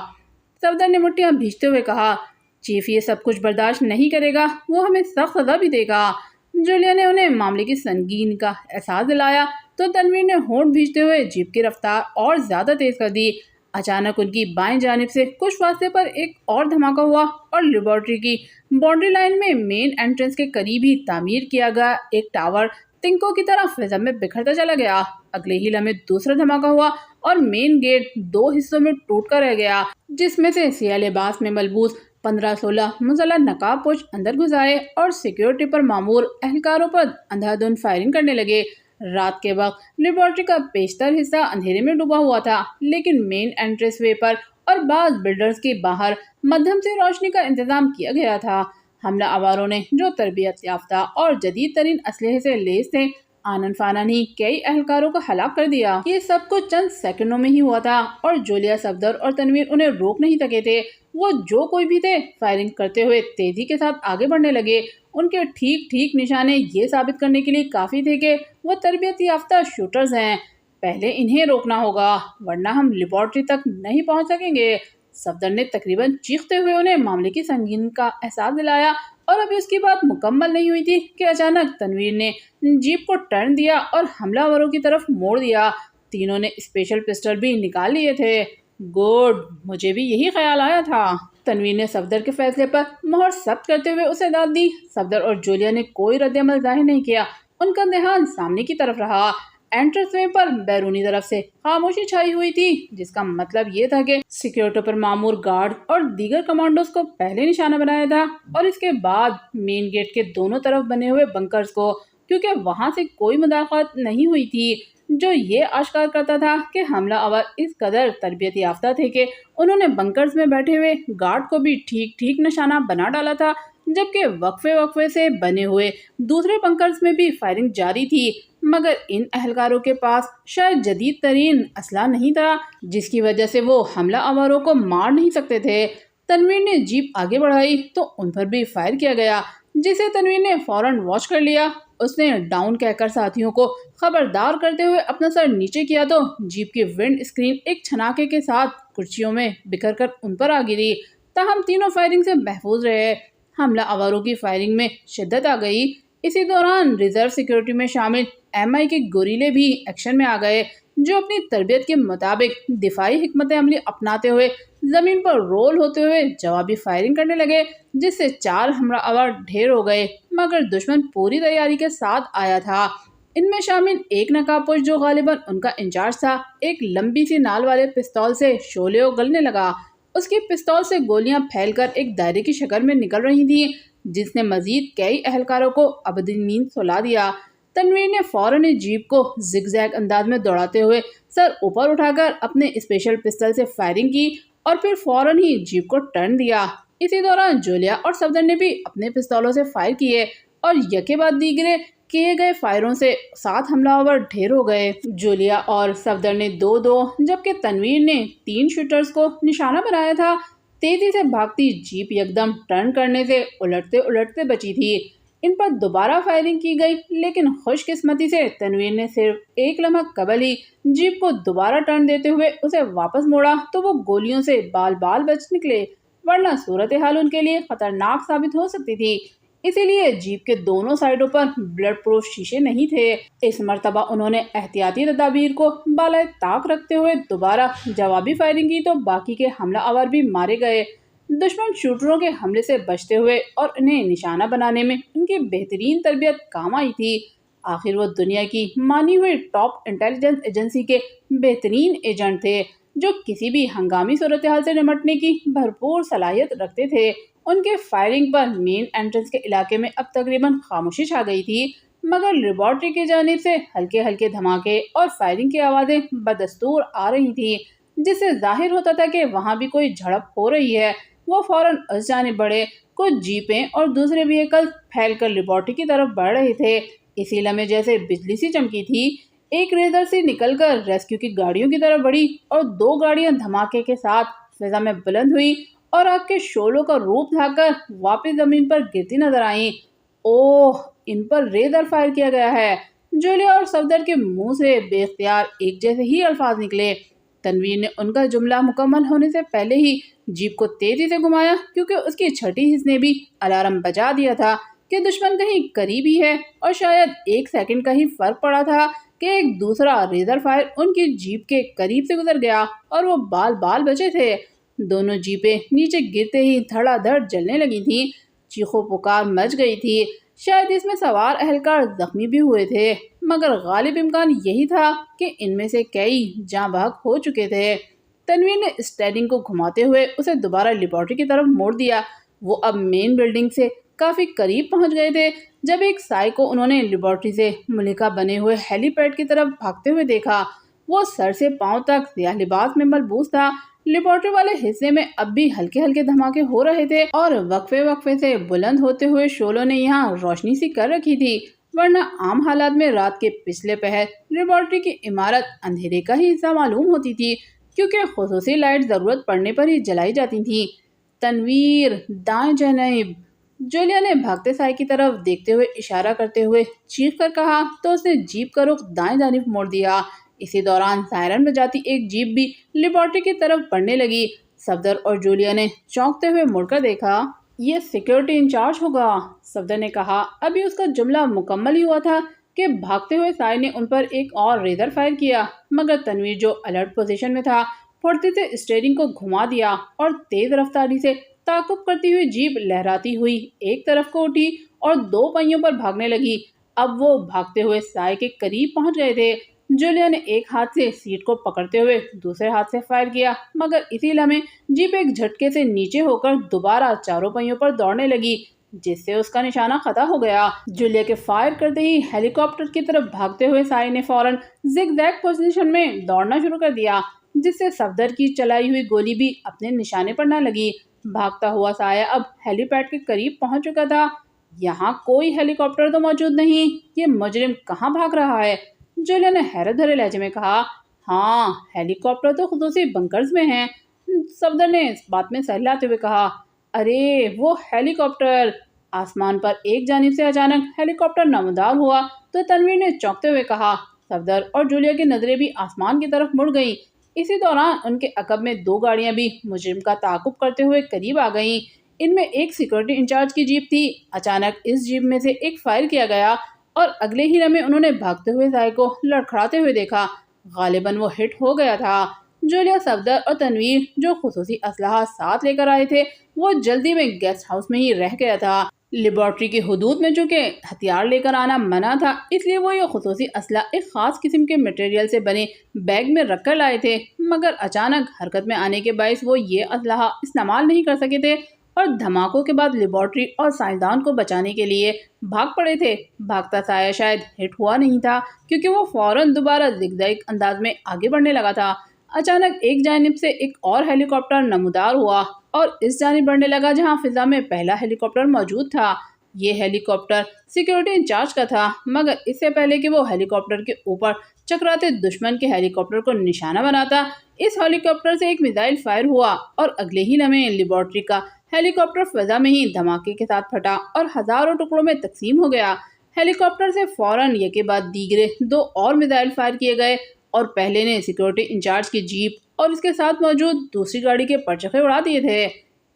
صفدر نے مٹھیاں بھیجتے ہوئے کہا، چیف یہ سب کچھ برداشت نہیں کرے گا، وہ ہمیں سخت سزا بھی دے گا۔ جولیا نے انہیں معاملے کی سنگین کا احساس دلایا تو تنویر نے ہونٹ بھیجتے ہوئے جیپ کی رفتار اور زیادہ تیز کر دی۔ اچانک ان کی بائیں جانب سے کچھ فاصلے پر ایک اور دھماکہ ہوا اور لیبارٹری کی باؤنڈری لائن میں مین انٹرنس کے قریب ہی تعمیر کیا گیا ایک ٹاور تنکوں کی طرح فضا میں بکھرتا چلا گیا۔ اگلے ہی لمحے دوسرا دھماکہ ہوا اور مین گیٹ 2 حصوں میں ٹوٹ کر رہ گیا، جس میں سے سیاہ لباس میں ملبوس 15-16 مسلح نقاب پوش اندر گھس آئے اور سیکیورٹی پر مامور اہلکاروں پر اندھا دھند فائرنگ کرنے لگے۔ رات کے وقت لیبارٹری کا بیشتر حصہ اندھیرے میں ڈوبا ہوا تھا، لیکن مین انٹرنس وے پر اور بعض بلڈرز کے باہر مدھم سے روشنی کا انتظام کیا گیا تھا۔ حملہ آوروں نے، جو تربیت یافتہ اور جدید ترین اسلحے سے لیس تھے، آنن فانن ہی کئی اہلکاروں کو ہلاک کر دیا۔ یہ سب کچھ چند سیکنڈوں میں ہی ہوا تھا اور جولیا، صفدر اور تنویر انہیں روک نہیں سکے تھے۔ وہ جو کوئی بھی تھے فائرنگ کرتے ہوئے تیزی کے ساتھ آگے بڑھنے لگے۔ ان کے ٹھیک نشانے یہ ثابت کرنے کے لیے کافی تھے کہ وہ تربیت یافتہ شوٹرز ہیں۔ پہلے انہیں روکنا ہوگا ورنہ ہم لیبارٹری تک نہیں پہنچ سکیں گے۔ صفدر نے تقریباً چیختے ہوئے انہیں معاملے کی سنگین کا احساس دلایا، اور ابھی اس کی بات مکمل نہیں ہوئی تھی کہ اچانک تنویر نے جیپ کو ٹرن دیا اور حملہ آوروں کی طرف موڑ دیا۔ تینوں نے اسپیشل پسٹل بھی نکال لیے تھے۔ گڈ، مجھے بھی یہی خیال آیا تھا۔ تنویر نے صفدر کے فیصلے پر مہر ثبت کرتے ہوئے اسے داد دی۔ صفدر اور جولیا نے کوئی رد عمل ظاہر نہیں کیا، ان کا دھیان سامنے کی طرف رہا۔ انٹرنس وے پر بیرونی طرف سے خاموشی چھائی ہوئی تھی، جس کا مطلب یہ تھا کہ سیکیورٹی پر مامور گارڈ اور دیگر کمانڈوز کو پہلے نشانہ بنایا تھا، اور اس کے بعد مین گیٹ کے دونوں طرف بنے ہوئے بنکرز کو، کیونکہ وہاں سے کوئی مداخلت نہیں ہوئی تھی، جو یہ آشکار کرتا تھا کہ حملہ آور اس قدر تربیت یافتہ تھے کہ انہوں نے بنکرز میں بیٹھے ہوئے گارڈ کو بھی ٹھیک نشانہ بنا ڈالا تھا، جبکہ وقفے سے بنے ہوئے دوسرے بنکرز میں بھی فائرنگ جاری تھی، مگر ان اہلکاروں کے پاس شاید جدید ترین اسلحہ نہیں تھا، جس کی وجہ سے وہ حملہ آوروں کو مار نہیں سکتے تھے۔ تنویر نے جیپ آگے بڑھائی تو ان پر بھی فائر کیا گیا، جسے تنویر نے فوراً واچ کر لیا۔ اس نے ڈاؤن کہہ کر ساتھیوں کو خبردار کرتے ہوئے اپنا سر نیچے کیا تو جیپ کی ونڈ اسکرین ایک چھناکے کے ساتھ کرسیوں میں بکھر کر ان پر آ گری، تاہم تینوں فائرنگ سے محفوظ رہے۔ حملہ آوروں کی فائرنگ میں شدت آ گئی۔ اسی دوران ریزرو سیکیورٹی میں شامل MI کے گوریلے بھی ایکشن میں آ گئے، جو اپنی تربیت کے مطابق دفاعی حکمت عملی اپناتے ہوئے زمین پر رول ہوتے ہوئے جوابی فائرنگ کرنے لگے، جس سے 4 حملہ آور ڈھیر ہو گئے، مگر دشمن پوری تیاری کے ساتھ آیا تھا۔ ان میں شامل ایک نقاب پوش جو غالباً ان کا انچارج تھا، ایک لمبی سی نال والے پستول سے شعلے اگلنے لگا۔ اس کی پستول سے گولیاں پھیل کر ایک دائرے کی شکل میں نکل رہی تھیں، جس نے مزید کئی اہلکاروں کو ابدی نیند سلا دیا۔ تنویر نے فوراً جیپ کو زگ زیگ انداز میں دوڑاتے ہوئے سر اوپر اٹھا کر اپنے اسپیشل پسٹل سے فائرنگ کی اور پھر فوراً ہی جیپ کو ٹرن دیا۔ اسی دوران جولیا اور صفدر نے بھی اپنے پستولوں سے فائر کیے اور یکے بعد دیگرے کیے گئے فائروں سے 7 حملہ آور ڈھیر ہو گئے۔ جولیا اور صفدر نے 2 جبکہ تنویر نے 3 شوٹرز کو نشانہ بنایا تھا۔ تیزی سے بھاگتی جیپ یکدم ٹرن کرنے سے الٹتے بچی تھی۔ ان پر دوبارہ فائرنگ کی گئی، لیکن خوش قسمتی سے تنویر نے صرف ایک لمحہ قبل ہی جیپ کو دوبارہ ٹرن دیتے ہوئے اسے واپس موڑا تو وہ گولیوں سے بال بچ نکلے، ورنہ صورتحال ان کے لیے خطرناک ثابت ہو سکتی تھی۔ اسی لیے جیپ کے دونوں سائڈوں پر بلٹ پروف شیشے نہیں تھے۔ اس مرتبہ انہوں نے احتیاطی تدابیر کو بالائے طاق رکھتے ہوئے دوبارہ جوابی فائرنگ کی تو باقی کے حملہ آور بھی مارے گئے۔ دشمن شوٹروں کے حملے سے بچتے ہوئے اور انہیں نشانہ بنانے میں ان کی بہترین تربیت کام آئی تھی۔ آخر وہ دنیا کی مانی ہوئی ٹاپ انٹیلیجنس ایجنسی کے بہترین ایجنٹ تھے، جو کسی بھی ہنگامی صورتحال سے نمٹنے کی بھرپور صلاحیت رکھتے تھے۔ ان کے فائرنگ پر مین انٹرنس کے علاقے میں اب تقریباً خاموشی چھا گئی تھی، مگر لیبارٹری کی جانب سے ہلکے دھماکے اور فائرنگ کی آوازیں بدستور آ رہی تھیں، جس سے ظاہر ہوتا تھا کہ وہاں بھی کوئی جھڑپ ہو رہی ہے۔ وہ فوراً اس جانب بڑھے، کچھ جیپیں اور دوسرے وہیکل پھیل کر لیبارٹری کی طرف بڑھ رہے تھے۔ اسی لمحے جیسے بجلی سی چمکی تھی، ایک ریڈر سے نکل کر ریسکیو کی گاڑیوں کی طرف بڑھی اور دو گاڑیاں دھماکے کے ساتھ فضا میں بلند ہوئی اور آگ کے شعلوں کا روپ دھا کر واپس زمین پر گرتی نظر آئیں۔ اوہ، ان پر ریڈر فائر کیا گیا ہے! جولیا اور صفدر کے منہ سے بے اختیار ایک جیسے ہی الفاظ نکلے۔ تنویر نے ان کا جملہ مکمل ہونے سے پہلے ہی جیپ کو تیزی سے گھمایا، کیونکہ اس کی چھٹی حص نے بھی الارم بجا دیا تھا کہ دشمن کہیں قریب ہی ہے، اور شاید ایک سیکنڈ کا ہی فرق پڑا تھا کہ ایک دوسرا ریزر فائر ان کی جیپ کے قریب سے گزر گیا اور وہ بال بال بچے تھے۔ دونوں جیپیں نیچے گرتے ہی دھڑا دھڑ جلنے لگی تھیں، چیخو پکار مچ گئی تھی۔ شاید اس میں سوار اہلکار زخمی بھی ہوئے تھے، مگر غالب امکان یہی تھا کہ ان میں سے کئی جاں بحق ہو چکے تھے۔ تنویر نے اسٹیئرنگ کو گھماتے ہوئے اسے دوبارہ لیبارٹری کی طرف موڑ دیا۔ وہ اب مین بلڈنگ سے کافی قریب پہنچ گئے تھے جب ایک سائے کو انہوں نے لیبارٹری سے ملکہ بنے ہوئے ہیلی پیڈ کی طرف بھاگتے ہوئے دیکھا۔ وہ سر سے پاؤں تک سیاہ لباس میں ملبوس تھا۔ لیبارٹری والے حصے میں اب بھی ہلکے ہلکے دھماکے ہو رہے تھے اور وقفے وقفے سے بلند ہوتے ہوئے شعلوں نے یہاں روشنی سی کر رکھی تھی، ورنہ عام حالات میں رات کے پچھلے پہر لیبارٹری کی عمارت اندھیرے کا ہی حصہ معلوم ہوتی تھی، کیونکہ خصوصی لائٹ ضرورت پڑنے پر ہی جلائی جاتی تھیں۔ تنویر، دائیں جانب! جولیا نے بھاگتے سائے کی طرف دیکھتے ہوئے اشارہ کرتے ہوئے چیخ کر کہا تو اس نے جیپ کا رخ دائیں جانب موڑ دیا۔ اسی دوران سائرن بجاتی ایک جیپ بھی لیبارٹری کی طرف بڑھنے لگی۔ صفدر اور جولیا نے چونکتے ہوئے مڑ کر دیکھا۔ یہ سیکیورٹی انچارج ہوگا، صفدر نے کہا۔ ابھی اس کا جملہ مکمل ہی ہوا تھا کہ بھاگتے ہوئے سائے نے ان پر ایک اور ریزر فائر کیا، مگر تنویر جو الرٹ پوزیشن میں تھا، پھرتی سے اسٹیئرنگ کو گھما دیا اور تیز رفتاری سے تعاقب کرتی ہوئی جیپ لہراتی ہوئی ایک طرف کو اٹھی اور دو پہیوں پر بھاگنے لگی۔ اب وہ بھاگتے ہوئے سائے کے قریب پہنچ گئے تھے۔ جولیا نے ایک ہاتھ سے سیٹ کو پکڑتے ہوئے دوسرے ہاتھ سے فائر کیا، مگر اسی لمحے جیپ ایک جھٹکے سے نیچے ہو کر دوبارہ چاروں پہیوں پر دوڑنے لگی، جس سے اس کا نشانہ خطا ہو گیا۔ جولیا کے فائر کرتے ہی ہیلی کاپٹر کی طرف بھاگتے ہوئے سائے نے فوراً زگ زیگ پوزیشن میں دوڑنا شروع کر دیا، جس سے صفدر کی چلائی ہوئی گولی بھی اپنے نشانے پر نہ لگی۔ بھاگتا ہوا سایہ اب ہیلی پیڈ کے قریب پہنچ چکا تھا۔ یہاں کوئی ہیلی کاپٹر تو موجود نہیں، یہ مجرم کہاں بھاگ رہا ہے؟ جولیا نے حیرت بھرے لہجے میں کہا۔ ہاں، ہیلی کاپٹر تو خصوصی بنکرز میں ہیں، صفدر نے اس بات میں سر ہلاتے ہوئے کہا۔ ارے وہ ہیلی کاپٹر! آسمان پر ایک جانب سے اچانک ہیلی کاپٹر نمودار ہوا تو تنویر نے چونکتے ہوئے کہا۔ صفدر اور جولیا کی نظریں بھی آسمان کی طرف مڑ گئیں۔ اسی دوران ان کے عقب میں دو گاڑیاں بھی مجرم کا تعاقب کرتے ہوئے قریب آ گئیں۔ ان میں ایک سیکورٹی انچارج کی جیپ تھی۔ اچانک اس جیپ میں سے ایک فائر کیا گیا اور اگلے ہی لمحے انہوں نے بھاگتے ہوئے سائے کو لڑکھڑاتے ہوئے دیکھا۔ غالباً وہ ہٹ ہو گیا تھا۔ جولیا، صفدر اور تنویر جو خصوصی اسلحہ ساتھ لے کر آئے تھے، وہ جلدی میں گیسٹ ہاؤس میں ہی رہ گیا تھا۔ لیبارٹری کی حدود میں چونکہ ہتھیار لے کر آنا منع تھا، اس لیے وہ یہ خصوصی اسلحہ ایک خاص قسم کے مٹیریل سے بنے بیگ میں رکھ کر لائے تھے، مگر اچانک حرکت میں آنے کے باعث وہ یہ اسلحہ استعمال نہیں کر سکے تھے اور دھماکوں کے بعد لیبارٹری اور سائنسدان کو بچانے کے لیے بھاگ پڑے تھے۔ بھاگتا سایہ شاید ہٹ ہوا نہیں تھا، کیونکہ وہ فوراً دوبارہ زگزیگ انداز میں آگے بڑھنے لگا تھا۔ اچانک ایک جانب سے ایک اور ہیلی کاپٹر نمودار ہوا اور اس جانب بڑھنے لگا جہاں فضا میں پہلا ہیلی کاپٹر موجود تھا۔ یہ ہیلی کاپٹر سیکیورٹی انچارج کا تھا، مگر اس سے پہلے کہ وہ ہیلی کاپٹر کے اوپر چکراتے دشمن کے ہیلی کاپٹر کو نشانہ بناتا، اس ہیلی کاپٹر سے ایک میزائل فائر ہوا اور اگلے ہی لمحے لیبارٹری کا ہیلی کاپٹر فضا میں ہی دھماکے کے ساتھ پھٹا اور ہزاروں ٹکڑوں میں تقسیم ہو گیا۔ ہیلی کاپٹر سے فوراً یکے بعد دیگرے دو اور میزائل فائر کیے گئے اور پہلے نے سیکورٹی انچارج کی جیپ اور اس کے ساتھ موجود دوسری گاڑی کے پرچخے اڑا دیے تھے۔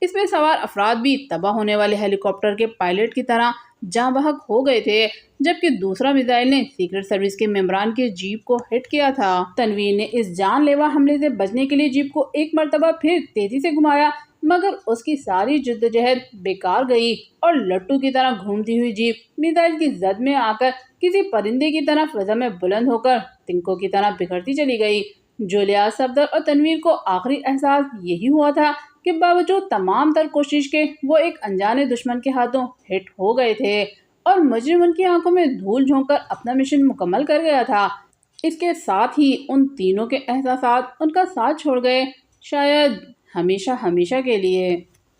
اس میں سوار افراد بھی تباہ ہونے والے ہیلی کاپٹر کے پائلٹ کی طرح جاں بحق ہو گئے تھے، جبکہ دوسرا میزائل نے سیکرٹ سروس کے ممبران کے جیپ کو ہٹ کیا تھا۔ تنویر نے اس جان لیوا حملے سے بچنے کے لیے جیپ کو ایک مرتبہ پھر تیزی سے گھمایا، مگر اس کی ساری جدوجہد بیکار گئی اور لٹو کی طرح گھومتی ہوئی جیپ میزائل کی زد میں آ کر کسی پرندے کی طرح فضا میں بلند ہو کر تنکوں کی طرح بکھرتی چلی گئی۔ جولیا، صفدر اور تنویر کو آخری احساس یہی ہوا تھا کہ باوجود تمام تر کوشش کے وہ ایک انجانے دشمن کے ہاتھوں ہٹ ہو گئے تھے اور مجرم ان کی آنکھوں میں دھول جھونک کر اپنا مشن مکمل کر گیا تھا۔ اس کے ساتھ ہی ان تینوں کے احساسات ان کا ساتھ چھوڑ گئے، شاید ہمیشہ ہمیشہ کے لیے۔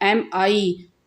MI।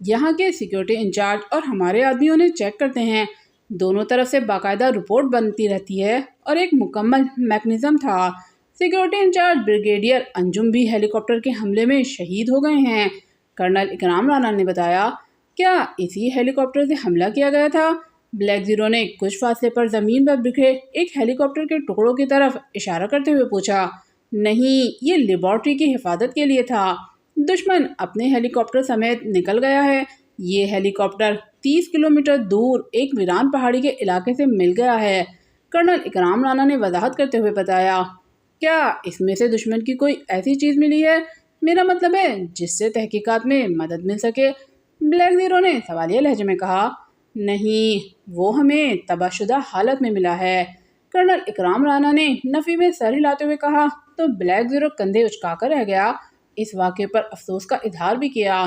یہاں کے سیکیورٹی انچارج اور ہمارے آدمیوں نے چیک کرتے ہیں، دونوں طرف سے باقاعدہ رپورٹ بنتی رہتی ہے اور ایک مکمل میکنزم تھا۔ سیکیورٹی انچارج بریگیڈیئر انجم بھی ہیلی کاپٹر کے حملے میں شہید ہو گئے ہیں، کرنل اکرام رانا نے بتایا۔ کیا اسی ہیلی کاپٹر سے حملہ کیا گیا تھا؟ بلیک زیرو نے کچھ فاصلے پر زمین پر بکھرے ایک ہیلی کاپٹر کے ٹکڑوں کی طرف اشارہ کرتے ہوئے پوچھا۔ نہیں، یہ لیبارٹری کی حفاظت کے لیے تھا۔ دشمن اپنے ہیلی کاپٹر سمیت نکل گیا ہے۔ یہ ہیلی کاپٹر 30 کلومیٹر دور ایک ویران پہاڑی کے علاقے سے مل گیا ہے، کرنل اکرام رانا نے وضاحت کرتے ہوئے بتایا۔ کیا اس میں سے دشمن کی کوئی ایسی چیز ملی ہے؟ میرا مطلب ہے جس سے تحقیقات میں مدد مل سکے، بلیک زیرو نے سوالیہ لہجے میں کہا۔ نہیں، وہ ہمیں تباہ شدہ حالت میں ملا ہے، کرنل اکرام رانا نے نفی میں سر ہلاتے ہوئے کہا تو بلیک زیرو کندھے اچکا کر رہ گیا۔ اس واقعے پر افسوس کا اظہار بھی کیا۔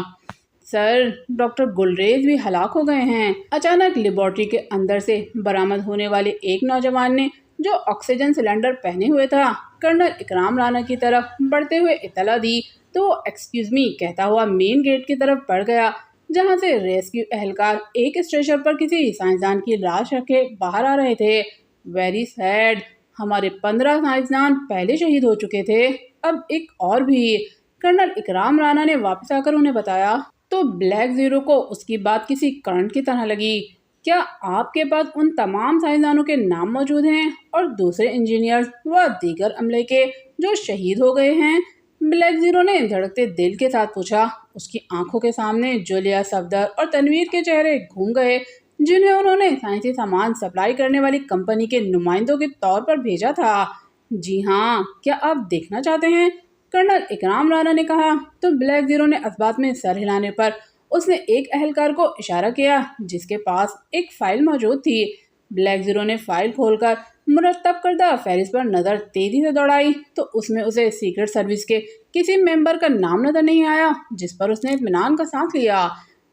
سر، ڈاکٹر گلریز بھی ہلاک ہو گئے ہیں۔ اچانک لیبارٹری کے اندر سے برآمد ہونے والے ایک نوجوان نے، جو آکسیجن سلنڈر پہنے ہوئے تھا، کرنل اکرام رانا کی طرف بڑھتے ہوئے اطلاع دی تو وہ ایکسکیوز می کہتا ہوا مین گیٹ کی طرف بڑھ گیا، جہاں سے ریسکیو اہلکار ایک اسٹریچر پر کسی سائنسدان کی لاش رکھے باہر آ رہے تھے۔ ویری سیڈ، ہمارے 15 سائنسدان پہلے شہید ہو چکے تھے، اب ایک اور بھی، کرنل اکرام رانا نے واپس آ کر انہیں بتایا۔ تو بلیک زیرو کو اس کی بات کسی کرنٹ کی طرح لگی۔ کیا آپ کے پاس ان تمام سائنسدانوں کے نام موجود ہیں اور دوسرے انجینئرز و دیگر عملے کے جو شہید ہو گئے ہیں؟ بلیک زیرو نے دھڑکتے دل کے ساتھ پوچھا۔ اس کی آنکھوں کے سامنے جولیا صفدر اور تنویر کے چہرے گھوم گئے، جنہیں انہوں نے سائنسی سامان سپلائی کرنے والی کمپنی کے نمائندوں کے طور پر بھیجا تھا۔ جی ہاں، کیا آپ دیکھنا چاہتے ہیں؟ کرنل اکرام رانا نے کہا تو بلیک زیرو نے اثبات میں سر ہلانے پر اس نے ایک اہلکار کو اشارہ کیا جس کے پاس ایک فائل موجود تھی۔ بلیک زیرو نے فائل کھول کر مرتب کردہ فہرست پر نظر تیزی سے دوڑائی تو اس میں اسے سیکرٹ سروس کے کسی ممبر کا نام نظر نہیں آیا، جس پر اس نے اطمینان کا سانس لیا۔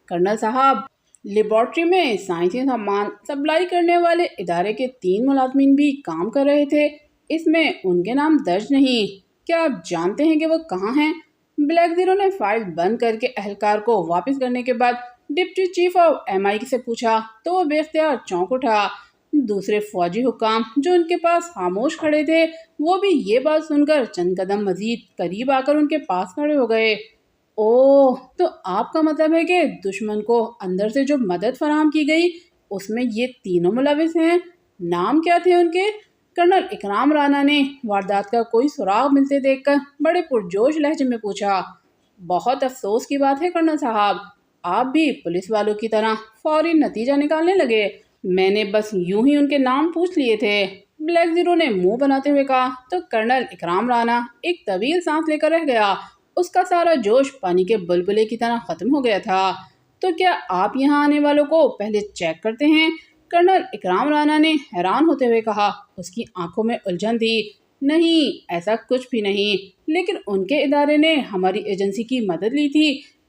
کرنل صاحب، لیبارٹری میں سائنسی سامان سپلائی کرنے والے ادارے کے 3 ملازمین بھی کام کر رہے تھے، اس میں ان کے نام درج نہیں۔ کیا آپ جانتے ہیں کہ وہ کہاں ہیں؟ بلیک زیرو نے فائل بند کر کے اہلکار کو واپس کرنے کے بعد ڈپٹی چیف آف MI سے پوچھا تو وہ بے اختیار چونک اٹھا۔ دوسرے فوجی حکام جو ان کے پاس خاموش کھڑے تھے، وہ بھی یہ بات سن کر چند قدم مزید قریب آ کر ان کے پاس کھڑے ہو گئے۔ اوہ، تو آپ کا مطلب ہے کہ دشمن کو اندر سے جو مدد فراہم کی گئی اس میں یہ تینوں ملوث ہیں؟ نام کیا تھے ان کے؟ کرنل اکرام رانا نے واردات کا کوئی سراغ ملتے دیکھ کر بڑے پرجوش لہجے میں پوچھا۔ بہت افسوس کی بات ہے کرنل صاحب، آپ بھی پولیس والوں کی طرح فوری نتیجہ نکالنے لگے۔ میں نے بس یوں ہی ان کے نام پوچھ لیے تھے، بلیک زیرو نے منہ بناتے ہوئے کہا تو کرنل اکرام رانا ایک طویل سانس لے کر رہ گیا۔ اس کا سارا جوش پانی کے بلبلے کی طرح ختم ہو گیا تھا۔ تو کیا آپ یہاں آنے والوں کو پہلے چیک کرتے ہیں؟ کرنل اکرام رانا نے حیران ہوتے ہوئے کہا۔ اس کی آنکھوں میں الجھن تھی۔ نہیں، ایسا کچھ بھی نہیں، لیکن ان کے ادارے نے ہماری ایجنسی کی مدد لی تھی،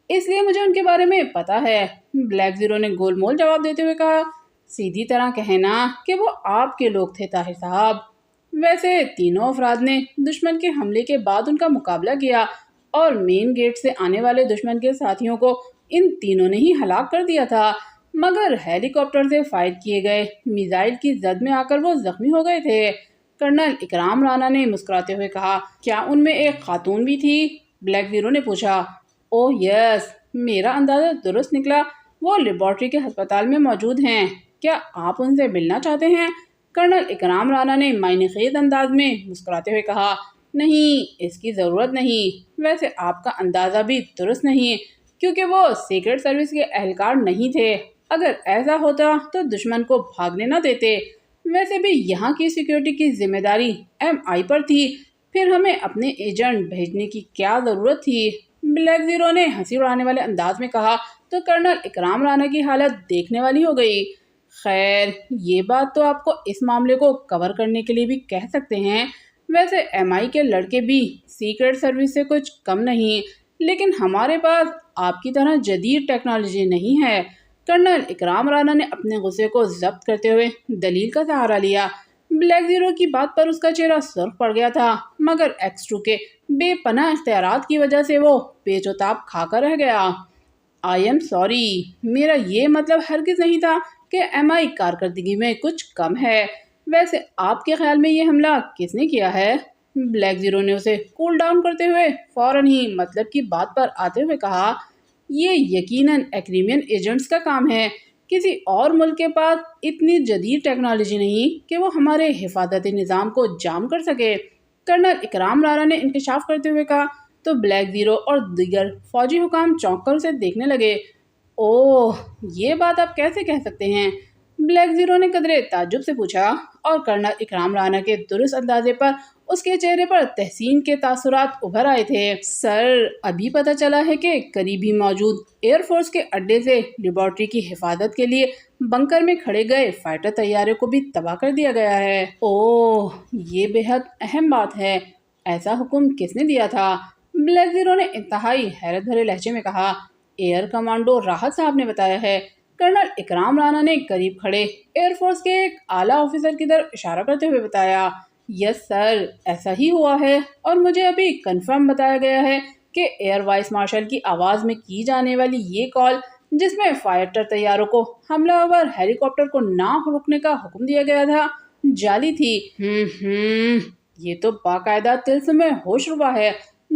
اس لیے مجھے ان کے بارے میں پتا ہے، بلیک زیرو نے گول مول جواب دیتے ہوئے کہا۔ سیدھی طرح کہنا کہ وہ آپ کے لوگ تھے طاہر صاحب۔ ویسے تینوں افراد نے دشمن کے حملے کے بعد ان کا مقابلہ کیا اور مین گیٹ سے آنے والے دشمن کے ساتھیوں کو ان تینوں نے ہی ہلاک کر دیا تھا، مگر ہیلی کاپٹر سے فائر کیے گئے میزائل کی زد میں آ کر وہ زخمی ہو گئے تھے، کرنل اکرام رانا نے مسکراتے ہوئے کہا۔ کیا ان میں ایک خاتون بھی تھی؟ بلیک زیرو نے پوچھا۔ اوہ یس، میرا اندازہ درست نکلا، وہ لیبارٹری کے ہسپتال میں موجود ہیں، کیا آپ ان سے ملنا چاہتے ہیں؟ کرنل اکرام رانا نے معنی خیز انداز میں مسکراتے ہوئے کہا۔ نہیں، اس کی ضرورت نہیں، ویسے آپ کا اندازہ بھی درست نہیں، کیونکہ وہ سیکرٹ سروس کے اہلکار نہیں تھے، اگر ایسا ہوتا تو دشمن کو بھاگنے نہ دیتے، ویسے بھی یہاں کی سیکیورٹی کی ذمہ داری MI پر تھی، پھر ہمیں اپنے ایجنٹ بھیجنے کی کیا ضرورت تھی؟ بلیک زیرو نے ہنسی اڑانے والے انداز میں کہا تو کرنل اکرام رانا کی حالت دیکھنے والی ہو گئی۔ خیر، یہ بات تو آپ کو اس معاملے کو کور کرنے کے لیے بھی کہہ سکتے ہیں، ویسے MI کے لڑکے بھی سیکرٹ سروس سے کچھ کم نہیں، لیکن ہمارے پاس آپ کی طرح جدید ٹیکنالوجی نہیں ہے۔ کرنل اکرام رانا نے اپنے غصے کو ضبط کرتے ہوئے دلیل کا سہارا لیا۔ بلیک زیرو کی بات پر اس کا چہرہ سرخ پڑ گیا تھا، مگر ایکس 2 کے بے پناہ اختیارات کی وجہ سے وہ پیچ و تاب کھا کر رہ گیا۔ آئی ایم سوری، میرا یہ مطلب ہرگز نہیں تھا کہ ایم آئی کارکردگی میں کچھ کم ہے۔ ویسے آپ کے خیال میں یہ حملہ کس نے کیا ہے؟ بلیک زیرو نے اسے کول ڈاؤن کرتے ہوئے فوراً ہی مطلب کی بات پر آتے ہوئے کہا، یہ یقیناً ایکریمین ایجنٹس کا کام ہے۔ کسی اور ملک کے پاس اتنی جدید ٹیکنالوجی نہیں کہ وہ ہمارے حفاظتی نظام کو جام کر سکے۔ کرنل اکرام رانا نے انکشاف کرتے ہوئے کہا تو بلیک زیرو اور دیگر فوجی حکام چونک کر اسے دیکھنے لگے۔ اوہ، یہ بات آپ کیسے کہہ سکتے ہیں؟ بلیک زیرو نے قدرے تعجب سے پوچھا، اور کرنل اکرام رانا کے درست اندازے پر اس کے چہرے پر تحسین کے تاثرات ابھر آئے تھے۔ سر، ابھی پتہ چلا ہے کہ قریب ہی موجود ایئر فورس کے اڈے سے لیبارٹری کی حفاظت کے لیے بنکر میں کھڑے گئے فائٹر طیارے کو بھی تباہ کر دیا گیا ہے۔ اوہ، یہ بے حد اہم بات ہے۔ ایسا حکم کس نے دیا تھا؟ بلیک زیرو نے انتہائی حیرت بھرے لہجے میں کہا۔ ایئر کمانڈو راحت صاحب نے بتایا ہے۔ کرنل اکرام رانا نے قریب کھڑے ایئر فورس کے ایک اعلیٰ آفیسر کی طرف اشارہ کرتے ہوئے بتایا، یس سر، ایسا ہی ہوا ہے، اور مجھے ابھی کنفرم بتایا گیا ہے کہ ایئر وائس مارشل کی آواز میں کی جانے والی یہ کال، جس میں فائٹر طیاروں کو حملہ آور ہیلی کاپٹر کو نہ رکنے کا حکم دیا گیا تھا، جعلی تھی۔ یہ تو باقاعدہ طلسم ہوش ربا ہے۔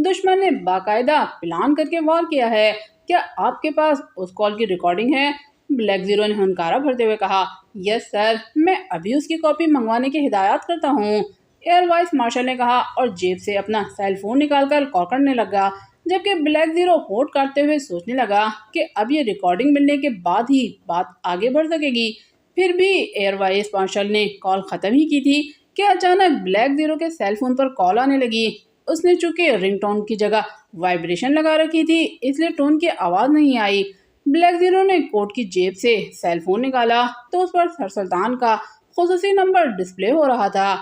دشمن نے باقاعدہ پلان کر کے وار کیا ہے۔ کیا آپ کے پاس اس کال کی ریکارڈنگ ہے؟ بلیک زیرو نے ہنکارا بھرتے ہوئے کہا، یس سر، میں ابھی اس کی کاپی منگوانے کی ہدایات کرتا ہوں، ایئر وائس مارشل نے کہا، اور جیب سے اپنا سیل فون نکال کر کال کرنے لگا، جبکہ بلیک زیرو ہونٹ کاٹتے ہوئے سوچنے لگا کہ اب یہ ریکارڈنگ ملنے کے بعد ہی بات آگے بڑھ سکے گی۔ پھر بھی ایئر وائس مارشل نے کال ختم ہی کی تھی کہ اچانک بلیک زیرو کے سیل فون پر کال آنے لگی۔ اس نے چونکہ رنگ ٹون کی جگہ وائبریشن لگا رکھی تھی، اس لیے ٹون کی آواز نہیں آئی۔ بلیک زیرو نے کوٹ کی جیب سے سیل فون نکالا تو اس پر سر سلطان کا خصوصی نمبر ڈسپلے ہو رہا تھا۔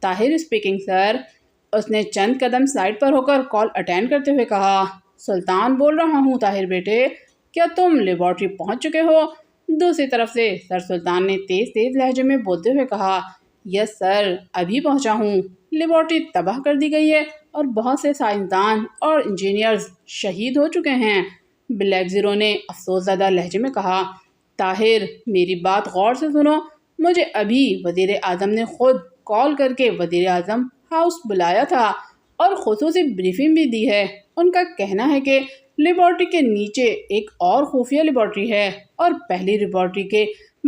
طاہر اسپیکنگ سر، اس نے چند قدم سائڈ پر ہو کر کال اٹینڈ کرتے ہوئے کہا۔ سلطان بول رہا ہوں طاہر بیٹے، کیا تم لیبارٹری پہنچ چکے ہو؟ دوسری طرف سے سر سلطان نے تیز تیز لہجے میں بولتے ہوئے کہا، یس سر، ابھی پہنچا ہوں۔ لیبارٹری تباہ کر دی گئی ہے اور بہت سے سائنسدان اور انجینئرز شہید ہو چکے ہیں، بلیک زیرو نے افسوس زدہ لہجے میں کہا۔ طاہر، میری بات غور سے سنو، مجھے ابھی وزیر اعظم نے خود کال کر کے وزیر اعظم ہاؤس بلایا تھا اور خصوصی بریفنگ بھی دی ہے۔ ان کا کہنا ہے کہ لیبارٹری کے نیچے ایک اور خفیہ لیبارٹری ہے، اور پہلی لیبارٹری کے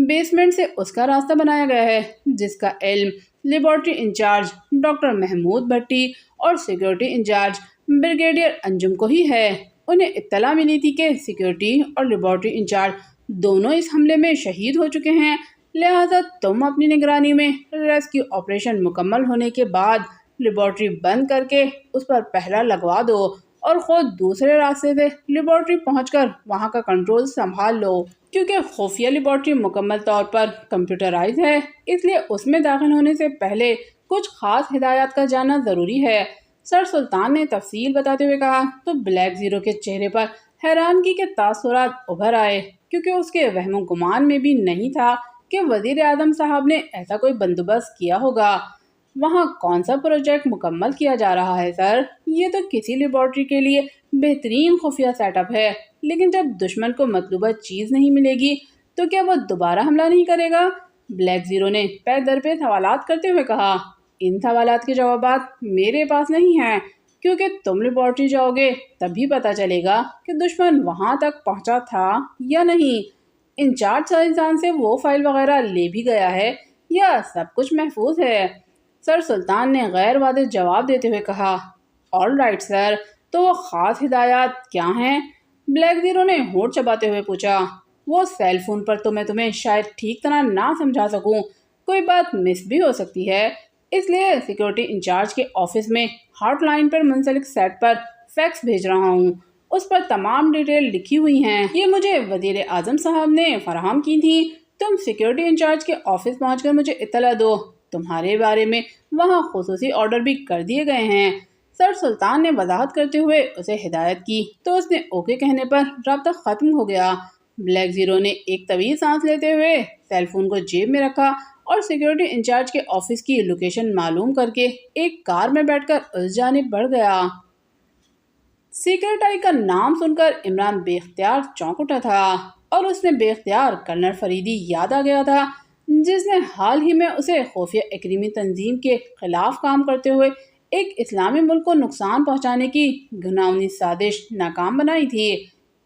بیسمنٹ سے اس کا راستہ بنایا گیا ہے، جس کا علم لیبارٹری انچارج ڈاکٹر محمود بھٹی اور سیکیورٹی انچارج بریگیڈیئر انجم کو ہی ہے۔ انہیں اطلاع ملی تھی کہ سیکیورٹی اور لیبارٹری انچارج دونوں اس حملے میں شہید ہو چکے ہیں، لہٰذا تم اپنی نگرانی میں ریسکیو آپریشن مکمل ہونے کے بعد لیبارٹری بند کر کے اس پر پہرا لگوا دو اور خود دوسرے راستے سے لیبارٹری پہنچ کر وہاں کا کنٹرول سنبھال لو۔ کیونکہ خفیہ لیبارٹری مکمل طور پر کمپیوٹرائز ہے، اس لیے اس میں داخل ہونے سے پہلے کچھ خاص ہدایات کا جاننا ضروری ہے، سر سلطان نے تفصیل بتاتے ہوئے کہا۔ تو بلیک زیرو کے چہرے پر حیرانگی کے تاثرات ابھر آئے، کیونکہ اس کے وہم و گمان میں بھی نہیں تھا کہ وزیر اعظم صاحب نے ایسا کوئی بندوبست کیا ہوگا۔ وہاں کون سا پروجیکٹ مکمل کیا جا رہا ہے سر؟ یہ تو کسی لیبارٹری کے لیے بہترین خفیہ سیٹ اپ ہے، لیکن جب دشمن کو مطلوبہ چیز نہیں ملے گی تو کیا وہ دوبارہ حملہ نہیں کرے گا؟ بلیک زیرو نے پے در پہ سوالات کرتے ہوئے کہا۔ ان سوالات کے جوابات میرے پاس نہیں ہیں، کیونکہ تم لیبارٹری جاؤ گے تبھی پتہ چلے گا کہ دشمن وہاں تک پہنچا تھا یا نہیں، انچارج سائنسدان سے وہ فائل وغیرہ لے بھی گیا ہے یا سب کچھ محفوظ ہے؟ سر سلطان نے غیر واضح جواب دیتے ہوئے کہا۔ آل رائٹ سر، تو وہ خاص ہدایات کیا ہیں؟ بلیک زیرو نے ہونٹ چباتے ہوئے پوچھا۔ وہ سیل فون پر تو میں تمہیں شاید ٹھیک طرح نہ سمجھا سکوں، کوئی بات مس بھی ہو سکتی ہے، اس لیے سیکیورٹی انچارج کے آفس میں ہاٹ لائن پر منسلک سیٹ پر فیکس بھیج رہا ہوں، اس پر تمام ڈیٹیل لکھی ہوئی ہیں، یہ مجھے وزیر اعظم صاحب نے فراہم کی تھی۔ تم سیکیورٹی انچارج کے آفس پہنچ کر مجھے اطلاع دو، تمہارے بارے میں وہاں خصوصی آرڈر بھی کر دیے گئے ہیں۔ سر سلطان نے وضاحت کرتے ہوئے اسے ہدایت کی تو اس نے اوکے کہنے پر رابطہ ختم ہو گیا۔ بلیک زیرو نے ایک طویل سانس لیتے ہوئے سیل فون کو جیب میں رکھا اور سیکیورٹی انچارج کے آفس کی لوکیشن معلوم کر کے ایک کار میں بیٹھ کر اس جانب بڑھ گیا۔ سیکرٹ آئی کا نام سن کر عمران بے اختیار چونک اٹھا تھا اور اس نے بے اختیار کرنل فریدی یاد آ گیا تھا، جس نے حال ہی میں اسے خفیہ اکریمی تنظیم کے خلاف کام کرتے ہوئے ایک اسلامی ملک کو نقصان پہنچانے کی گھناؤنی سازش ناکام بنائی تھی۔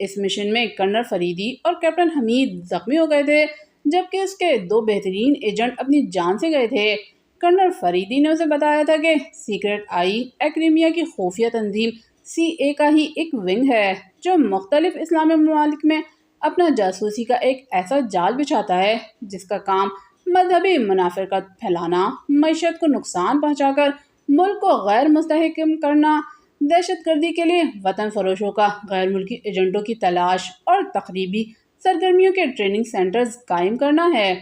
اس مشن میں کرنل فریدی اور کیپٹن حمید زخمی ہو گئے تھے، جبکہ اس کے دو بہترین ایجنٹ اپنی جان سے گئے تھے۔ کرنل فریدی نے اسے بتایا تھا کہ سیکرٹ آئی ایکریمیا کی خفیہ تنظیم CIA کا ہی ایک ونگ ہے جو مختلف اسلامی ممالک میں اپنا جاسوسی کا ایک ایسا جال بچھاتا ہے جس کا کام مذہبی منافرت پھیلانا، معیشت کو نقصان پہنچا کر ملک کو غیر مستحکم کرنا، دہشت گردی کے لیے وطن فروشوں کا غیر ملکی ایجنٹوں کی تلاش اور تخریبی سرگرمیوں کے ٹریننگ سینٹرز قائم کرنا ہے۔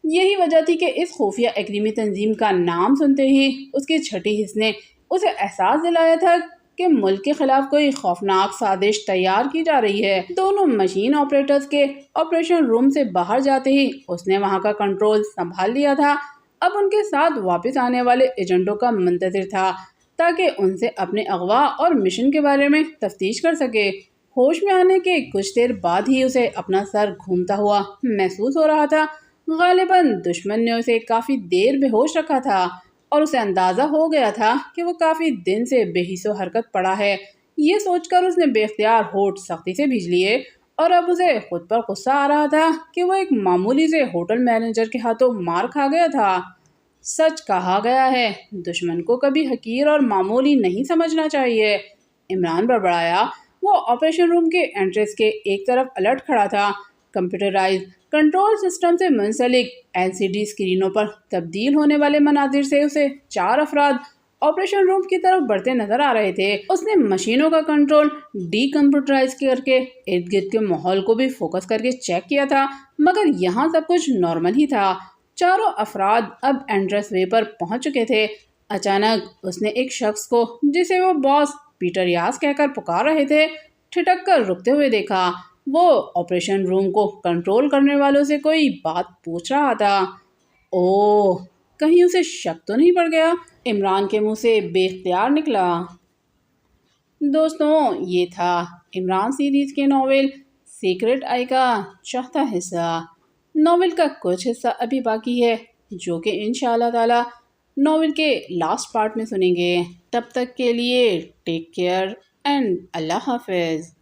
یہی وجہ تھی کہ اس خفیہ اکریمی تنظیم کا نام سنتے ہی اس کی چھٹی حص نے اسے احساس دلایا تھا کہ ملک کے خلاف کوئی خوفناک سازش تیار کی جا رہی ہے۔ دونوں مشین آپریٹرز کے آپریشن روم سے باہر جاتے ہی اس نے وہاں کا کنٹرول سنبھال لیا تھا۔ اب ان کے ساتھ واپس آنے والے ایجنٹوں کا منتظر تھا تاکہ ان سے اپنے اغوا اور مشن کے بارے میں تفتیش کر سکے۔ ہوش میں آنے کے کچھ دیر بعد ہی اسے اپنا سر گھومتا ہوا محسوس ہو رہا تھا۔ غالباً دشمن نے اسے کافی دیر بے ہوش رکھا تھا اور اسے اندازہ ہو گیا تھا کہ وہ کافی دن سے بے حس و حرکت پڑا ہے۔ یہ سوچ کر اس نے بے اختیار ہونٹ سختی سے بھیج لیے اور اب اسے خود پر غصہ آ رہا تھا کہ وہ ایک معمولی سے ہوٹل مینیجر کے ہاتھوں مار کھا گیا تھا۔ سچ کہا گیا ہے، دشمن کو کبھی حقیر اور معمولی نہیں سمجھنا چاہیے، عمران بڑبڑایا۔ وہ آپریشن روم کے انٹرنس کے ایک طرف الٹ کھڑا تھا۔ کمپیوٹرائز کنٹرول سسٹم سے منسلک LCD اسکرینوں پر تبدیل ہونے والے مناظر سے اسے 4 افراد آپریشن روم کی طرف بڑھتے نظر آ رہے تھے۔ اس نے مشینوں کا کنٹرول ڈی کمپیوٹرائز کر کے ارد گرد کے ماحول کو بھی فوکس کر کے چیک کیا تھا، مگر یہاں سب کچھ نارمل ہی تھا۔ چاروں افراد اب انٹرنس وے پر پہنچ چکے تھے۔ اچانک اس نے ایک شخص کو جسے وہ باس پیٹر یاس کہہ کر پکار رہے تھے ٹھٹک کر رکتے ہوئے دیکھا۔ وہ آپریشن روم کو کنٹرول کرنے والوں سے کوئی بات پوچھ رہا تھا۔ اوہ، کہیں اسے شک تو نہیں پڑ گیا؟ عمران کے منہ سے بے اختیار نکلا۔ دوستوں، یہ تھا عمران سیریز کے ناول سیکرٹ آئی کا چوتھا حصہ۔ ناول کا کچھ حصہ ابھی باقی ہے جو کہ انشاءاللہ تعالی ناول کے لاسٹ پارٹ میں سنیں گے۔ تب تک کے لیے ٹیک کیئر اینڈ اللہ حافظ۔